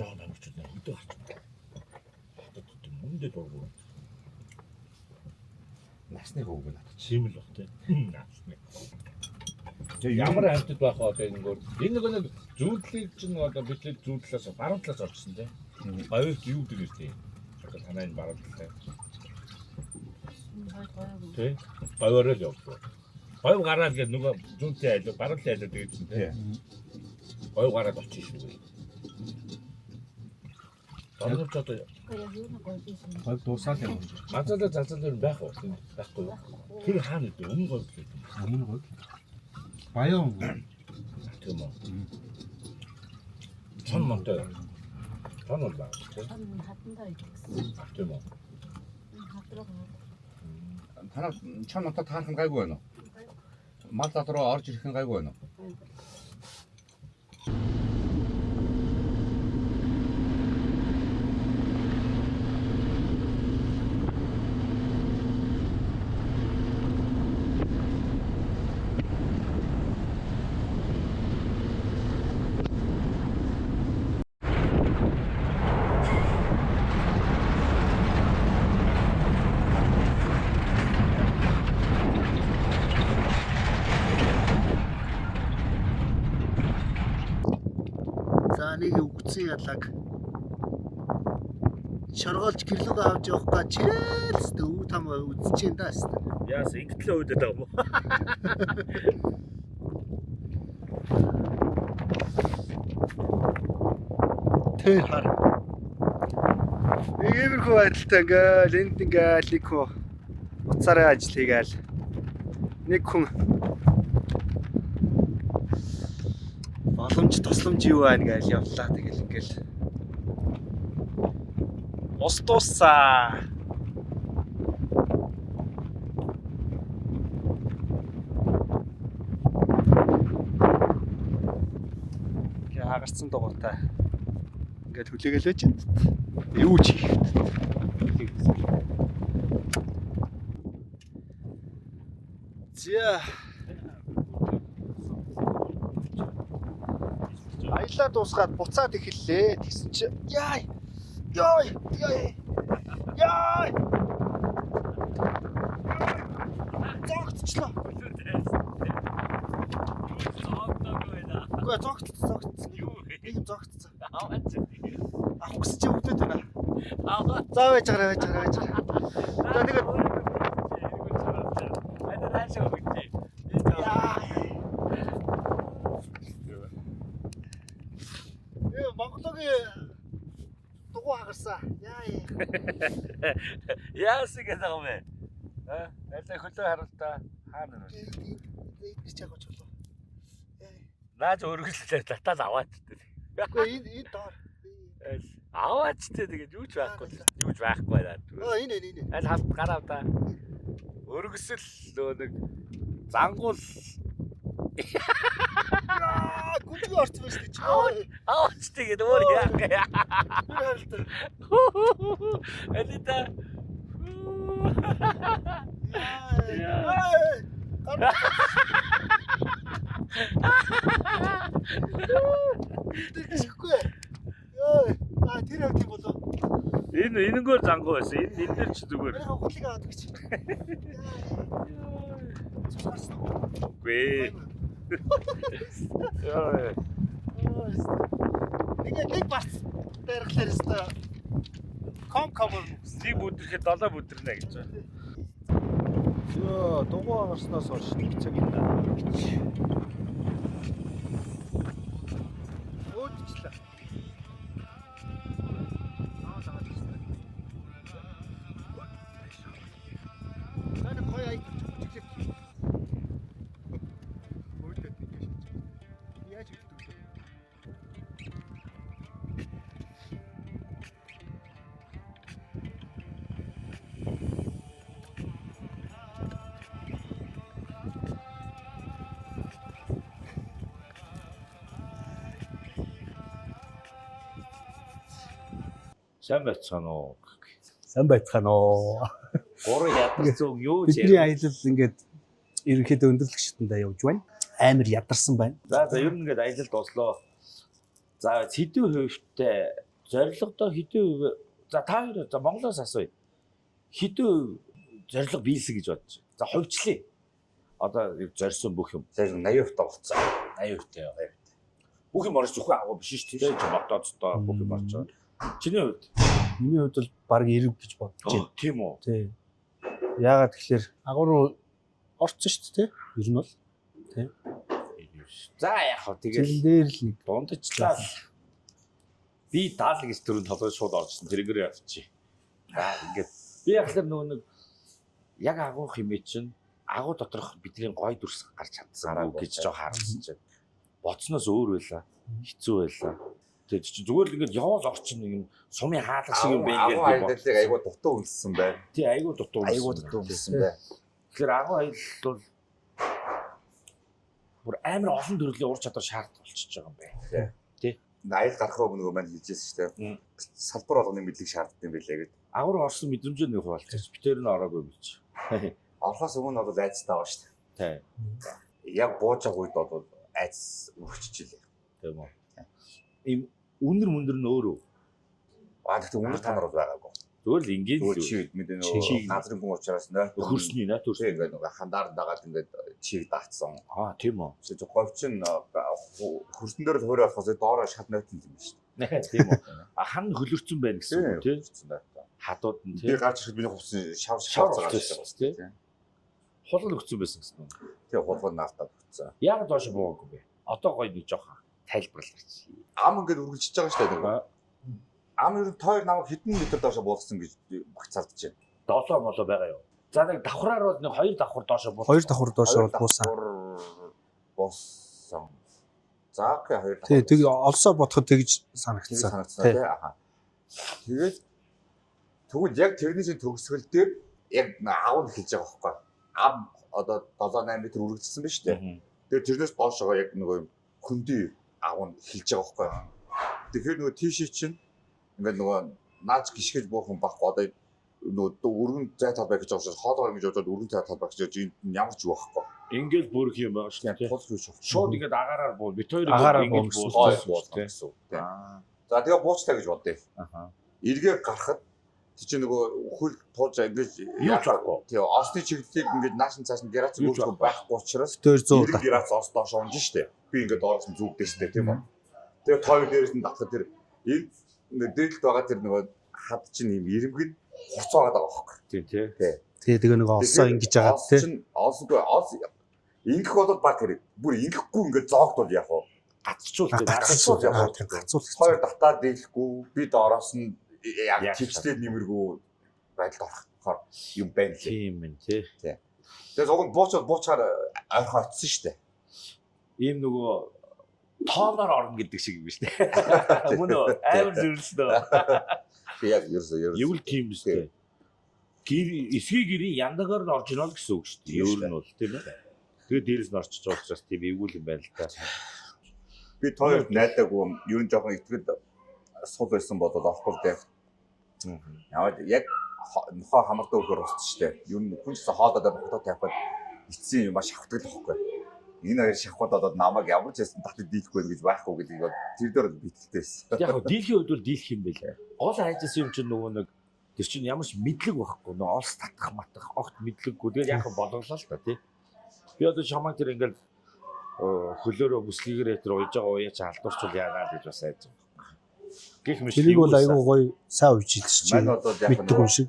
S3: Жаа намч үгүй хөдөө гарч. Хатад мөндөө дургуу. Насны хөг надад чимэл баг те. Насны. Ямар хамтд байх вэ одоо энэ нэг зүүдлийг чинь одоо бичлэг зүүдлээс баруун талаас орчихсон те. Говьд юу гэдэг вэ? Одоо танай энэ баруун талаа. Тэ. Говьороо л явдаг. Говь гараад гээд нөгөө зүүнтэй айлуу баруунтай айлуу тэгээд чинь тий. Говь гараад очиж шүү. Орнож одоо
S5: Говь дуусаад юм.
S3: мазалаа зазал байх уу? Байхгүй юу? Тэр хаана үү? Өмнө говь гэдэг.
S5: Өмнө говь. Баян.
S3: Тийм үү? Чон монтой. Чон бол баг.
S10: хатандаа идэх.
S3: Тийм үү?
S10: Хатраа.
S9: Танаа чон монтой таарах гайгүй байна уу? Мал зал руу орж ирэх гайгүй байна уу?
S7: За нэг үгцэн ялаг шоргоолж гэрлүүгээ авч явах га чирэл өстө өв там үзчихэн да өстө.
S3: Яас ингэтлээ өөдөд байгаа юм уу?
S7: Тэр хар. Иймэрхүү байдалтай ингээл энд ингээл нэг хүн уцаараа ажил хийгээл нэг хүн боломж тусламж юу байна гэж явлаа тэгэл ингээл ус дуусаа. Гэ хагарсан дугуйтай ингээд хүлээгээл байж энэ юу ч хийх. За аялаа дуусгаад буцаад эхэллээ. Тэгсэн чи яй. Зогтчлоо. Үгүй зогтсон. Нэг юм зогтсон. Ах үс чи өвдөд байна. За байж байгаа. За тэгээд Монголын дугуй хагарсан.
S3: Яас ингэ байгаа юм бэ? Нэлээ хөлөө харуултаа хаана вэ?
S7: Идэж байгаа ч болов.
S3: Наач өргөжлөлөө татаад аваач тээ.
S7: Үгүй энэ доор.
S3: Аваач тээ тэгээд юуч байхгүй байна.
S7: Энэ.
S3: Аль халт гарав та. Өргөсөл нөө нэг зангуул
S7: гүнжиг орцсон байж тээ чи.
S3: аваач тэгээд өөр яах вэ? Элита.
S7: Тэгэхгүй. Тэр яг тийм болоо.
S3: Энэгээр зангуу байсан. Энэ дээр ч зүгээр.
S7: Хөлийг аваад гэж.
S3: Үгүй.
S7: Нэг барц барихлаар өстой. Ком.
S3: Нэг бүдрэхэд 7 бүдрнэ гэж байна.
S5: Йоо, дугуй гарснаас хойш нэг цаг юм даа.
S7: Өөдчлээ. Таны гоё ай чиглэх. Өөдөд ингэж. Яаж хэлдэг вэ?
S3: Сайн байцгаана уу? Гурван ядарсан юу ч
S5: Бидний аялал ингээд ерөнхийдөө өндөрлөх шатндаа явж байна. Амар ядарсан байна.
S3: За ер нь ингээд аялал дуслоо. За хэдэн хувьтай зорилгодоо хэдэн хувь за та хоёр Монголоос асууя. Хэдэн зорилго биелсэн гэж бодож байна. За хувьчлаа. Одоо зорьсон бүх юм.
S2: За 80% тавцсан.
S3: 80%. Бүх юм орж зөвхөн агуу биш шүү дээ. Мотоцтой бүх юм орж байгаа. Чиний хувьд?
S5: Миний хувьд бол баг 90 гэж бодож байна.
S3: Тийм үү?
S5: Тий. Яагаад тэгэхээр агуу руу орцсон шүү дээ. Ер нь бол
S3: За яг хөө тэгээд
S5: зэн дээр л нэг
S3: дундаж лаа. Би даал гэж төрөнд толгой шууд орчихсон. Тэргээр явчих. За ингээд би яг л нөгөө нэг яг агуу хэмээ чинь агуу доторх бидний гой дүрс гарч чадсан гэж жоо харсан чинь боцноос өөр байлаа. Хэцүү байлаа. Тэгээд чи зүгээр л ингээд яваал орчин нэг юм сумын хаалга шиг юм байна гэж би бодлоо.
S2: Айгуу дутуу үлссэн бай.
S3: Тий айгуу дутуу
S2: үлссэн бай.
S3: Тэгэхээр агуу аялал бол бүр амар олон төрлийн ур чадвар шаардлагатай болчихж байгаа юм байна. Тий.
S2: Аял гарах нөгөө маань хэлжсэн шүү дээ. Салбар болгоны мэдлэг шаарддаг юм байлээ гэдэг.
S3: Агуур орсон мэдрэмжээ нэг хуваалцаж битээр нь ороогүй гэж.
S2: Орохоос өмнө бол айцтай байгаа шүү
S3: Тий.
S2: дээ. Яг бууж байгаа үед бол айц өрччихлээ.
S3: Тийм үү. Им үнэр мөндөр нь өөрөө.
S2: Гэхдээ үнэр танаар бол байгаагүй.
S3: Зүгээр л ингийн
S2: Зүгээр чиг мэдээ нөгөө газрын хүн учраас нэ
S3: хөрсний нэ төрсөн
S2: ингээд нөгөө хандар дагаад ингээд чиг даацсан.
S3: Тийм үү.
S2: Чи говчин хөрсөн дээр л хуурай болохоос доороо шат нойтон юм шүү
S3: дээ. Тийм үү. Хан хөлөрцөн байна гэсэн үг тийм. Хадууд нь тийм.
S2: Би гарч ирэхэд миний хувцас шав
S3: байгаа тийм. Хулгал өгсөн байсан гэсэн үг.
S2: Тийм хулгал наартаад өгсөн.
S3: Яг доош буугаагүй бэ. Одоо гоё нэг жоохон тайлбарлаач.
S2: Ам ингээд үргэлжиж байгаа шүү дээ. Ам ер нь тойр намайг хэдэн метр доошо буулгасан гэж багцаардж байна.
S3: 7 молоо байгаа юу? За нэг давхраар бол нэг 2 давхар доошо буулсан.
S5: 2 давхар доошо буулсан.
S2: Буулсан. За окей 2 давхар.
S5: Тий, тэг олсоо бодоход тэгж санагдсан.
S2: Тий. Аха. Тэгээд тэгвэл яг тэрнийсийн төгсгөл дээр яг аав нь хэлж байгаа байхгүй. Ам одоо 7-8 метр үргэлжилсэн байна шүү дээ. Тэгээд тэрнээс доошоо яг нөгөө хөндөй аав нь хэлж байгаа байхгүй. Тэгэхээр нөгөө тийшээ чинь ингээд нөгөө наач гიშгэж буухан байхгүй одоо нөгөө өргөн зай талбай гэж байгаа учраас хоолоо ингэж яваад өргөн зай талбай гэж энэ ямар ч юу байхгүй.
S3: Ингээл бүрх юм байгаа шүү дээ.
S2: Тул хийж байгаа.
S3: Шууд ингээд агаараар буу. Бид хоёр
S2: ингэж буулсан гэсэн. За тэгээ буучтай гэж бодъё.
S3: Аха.
S2: Эргээ гарахад чи нөгөө хөл туулж ингэж
S3: юу ч байхгүй.
S2: Тэгээ осны чиглэлийг ингэж наашин цааш нь грац өөрсдөө байхгүй учраас
S5: тэр 100
S2: грац ос доош унж штэ. Би ингээд доороос нь зүгдэж штэ тийм үү. Тэгээ тойр дээрээс нь татах тэр энэ дээлт байгаа тэр нөгөө хад чинь юм ирэмгэн хуцаагаад байгаа байхгүй.
S3: Тийм тий.
S5: Тий тэгээ нэг олсоо ингэж байгаа тий.
S2: Олсгүй олс ингэх бол баг хэрэг. Бүр ингэхгүй ингээд зоогдвол яг уу гацчуул
S5: гацчуул яг гацуул.
S2: Хоёр татаа дийлэхгүй би доороос нь яг чичтэй нэмэргүй байдалд орохоор юм байна лээ.
S3: Тийм ээ тий.
S2: Тэгээ зогонд буучаар ойрхон очсон штэ.
S3: Ийм нөгөө тооноор орно гэдэг шиг юм шүү дээ. Мөн үү? Амар зөвлөсөн.
S2: Яг ерөөсөө
S3: юу л тийм шүү дээ. Эсгийн гэрийн яндагаар нь орж ирнэ гэсэн үг шүү дээ. Өөр нь бол тийм ээ. Тэгээд дээрээс нь орчиж байгаа учраас тийм эвгүй юм байна л та.
S2: Би тойрог найдаагүй ер нь жоохон итгэл сул байсан бодоод орохгүй дээ. Яваад яг нохоо хамгаалдаг өгөр устж штэ. Ер нь хүн ч хоолоод бохтоо тавихад эцсийн юм маш хавтдаг л байхгүй. Энэ хоёр шахууд одоо намайг ямар ч хэсэн татад дийлэхгүй гэж байхгүй гэдэг тэр дээр битгэлтэй байсан.
S3: Яг дийлхийн үед бол дийлэх юм байлаа. Гол хайжсэн юм чинь нөгөө нэг тэр чинь ямар ч мэдлэг байхгүй. Нөгөө олс татах матах огт мэдлэггүй. Тэгээд яг болголоо л та тий. Би одоо шамаа тэр ингээл хөлөөрөө бүслэгээр тэр уйж байгаа уяач алдуурчвал яагаад гэж бас айж байгаа. Гэх мэт
S5: тэрийг бол айгүй гоё сайн үйж идэж чинь.
S2: Манай одоо яг
S5: мэддэг юм шиг.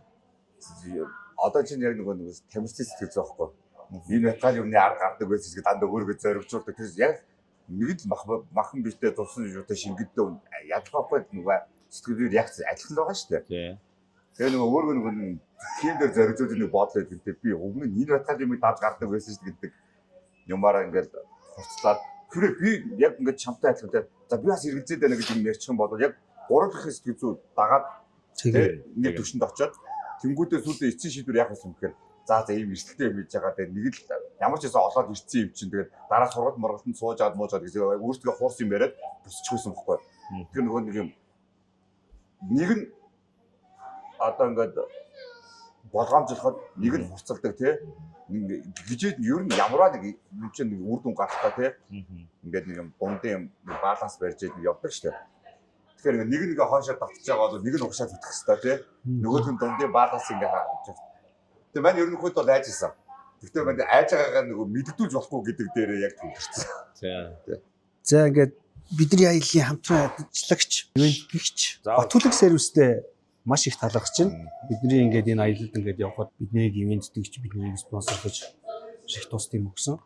S2: Одоо чинь яг нөгөө тамирчин сэтгэл зүй байхгүй. Энэ батал юмны арга гардаг байсан гэж дандаа өөргөө зоригжуулдаг. Тэр яг нэгд махан битээ тулсан юутай шингэдтэй ялгаагүй нөгөө сэтгэлээр яг адилхан байгаа шүү дээ. Тэгээ нөгөө өөргөө нөгөө тийм дээр зоригжуулж нэг бодлоо гэдэг би өмнө энэ батал юмыг дааж гардаг байсан шүү гэдэг юмараа ингээд хуцлаад хүрээ би яг ингээд чамтай адилхан. За би бас эргэлзээд байна гэж юм ярьчих юм бол яг гурав дахь сэтгэл зүй дагаад нэг төвшөнд очиод тэнгүүдээ сүүлдээ эцсийн шийдвэр яах вэ гэхээр за ийм эрсдэлтэй юм хийж байгаа дээр нэг л ямар ч байсан олоод ирсэн юм чинь тэгээд дараа сургалт моргалтанд суужаад муужаад гэж өөртөө хуурсан юм яриад босчихсан байхгүй. Тэр нөгөө нэг юм нэг нь одоо ингээд болгоомжлоход нэг нь хурцалдаг тий гिजээд ер нь ямарваа нэг юм чинь нэг үр дүн гарахтаа тий ингээд нэг юм дундын баланс барьж явдаг шүү дээ. Тэгэхээр нэг нэгээ хоошоо давтаж байгаа бол нэг нь угшаад зүтгэх хэрэгтэй тий нөгөөх нь дундын баланс ингээд хааж. Тэгээ маань ерөнхийдөө бол айжсан. Гэхдээ маань айж байгаагаа нөгөө мэддүүлж болохгүй гэдэг дээр яг төвлөрсөн.
S5: За ингээд бидний аяллаа хамтран ажиллагч, ивентгийгч Батүлэг сервистэй маш их талархаж байна. Бидний ингээд энэ аялалд ингээд явхад биднийг ивентгийгч биднийг спонсорлож их тус тийм өгсөн.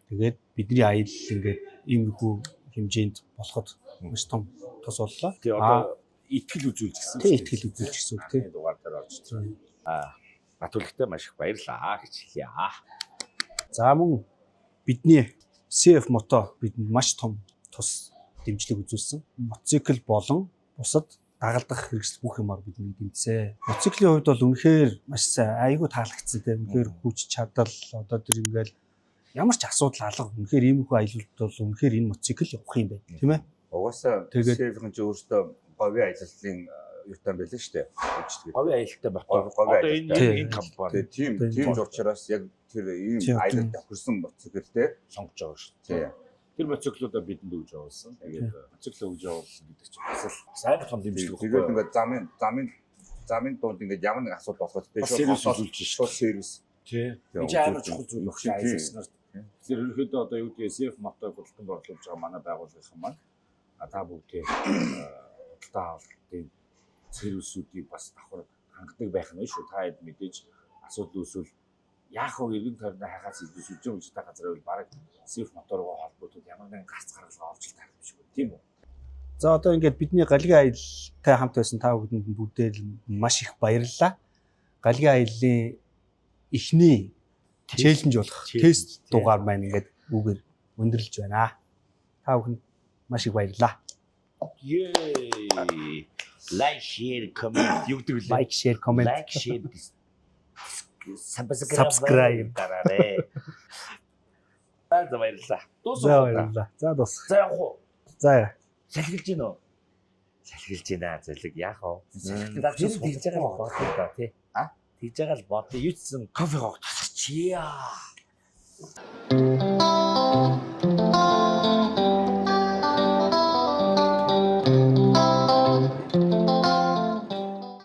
S5: Тэгээд бидний аял ингээд ийм хүү хэмжээнд болоход маш том тус боллоо.
S3: Тэгээ одоо итгэл үзүүлж гисэн.
S5: Тэг итгэл үзүүлж гисэн үг тий.
S3: Дугаар дээр орж ирсэн. Батүлэгтэй маш их баярлаа гэж хэлье.
S5: За мөн бидний CF мото бидэнд маш том тус дэмжлэг үзүүлсэн. Мотоцикл болон бусад дагалдах хэрэгсэл бүх юмар бидний дэмжсэн. Мотоциклийн хувьд бол үнэхээр маш сайн айгүй таалагдсан тийм. Үнэхээр хүч чадал одоо тэр ингээл ямар ч асуудал алга үнэхээр ийм их аялалд бол үнэхээр энэ мотоцикл явах юм байна тийм ээ.
S2: Угаасаа CF-ийн ч өөртөө говийн аяллалын юутай байлаа шүү дээ.
S3: Говийн аялалтай байхгүй. Одоо энэ компани
S2: тийм учраас яг тэр ийм аялалд тохирсон мотоциклтэй
S3: сонгож байгаа шүү дээ. Тэр мотоциклуудаа бидэнд өгж явуулсан. Тэгээд мотоцикл өгж явуулсан гэдэг чинь бас л сайн том дэмжлэг.
S2: Тэгээд ингээд замын дунд ингээд ямар нэг асуудал болоход
S3: тэгээд шууд
S2: сервис
S3: тий. Энд амар чухал зүйл багш аялалснаар. Тэгэхээр ерөнхийдөө одоо юу гэдэг CF мотог худалдан борлуулж байгаа манай байгууллагын маань та бүгдээ худалдаа авалтын сервисүүдийг бас давхар хангадаг байх нь шүү. Та хэд мэдээж асуудал үүсвэл яах вэ иргэн тойрны хагас идэж үжин үжтэй газар байвал бараг CF мотороо холбоотой ямар нэгэн гарц гаргалгаа олж таарах юм шиг байна тийм үү.
S5: За одоо ингээд бидний галгийн аялалтай хамт байсан та бүхэнд бүгдээр маш их баярлалаа. Галгийн аяллаа эхний челленж болох тест дугаар маань ингээд үгээр өндөрлөж байна. Та бүхэнд маш их баярлалаа.
S3: Like, share, comment. Юу гэдэг вэ?
S5: Like, share, comment.
S3: Like, share.
S5: Subscribe
S3: дараарай. За баярлалаа.
S5: За баярлалаа. За дуусах.
S3: За явах уу?
S5: За
S3: салхилж гин үү? Салхилж гинэ залэг яах вэ? Салхилж тэгж байгаа л бодлоо да тий. Тэгж байгаа л бодлоо. Юу ч зэн кофе гоогдчих чия.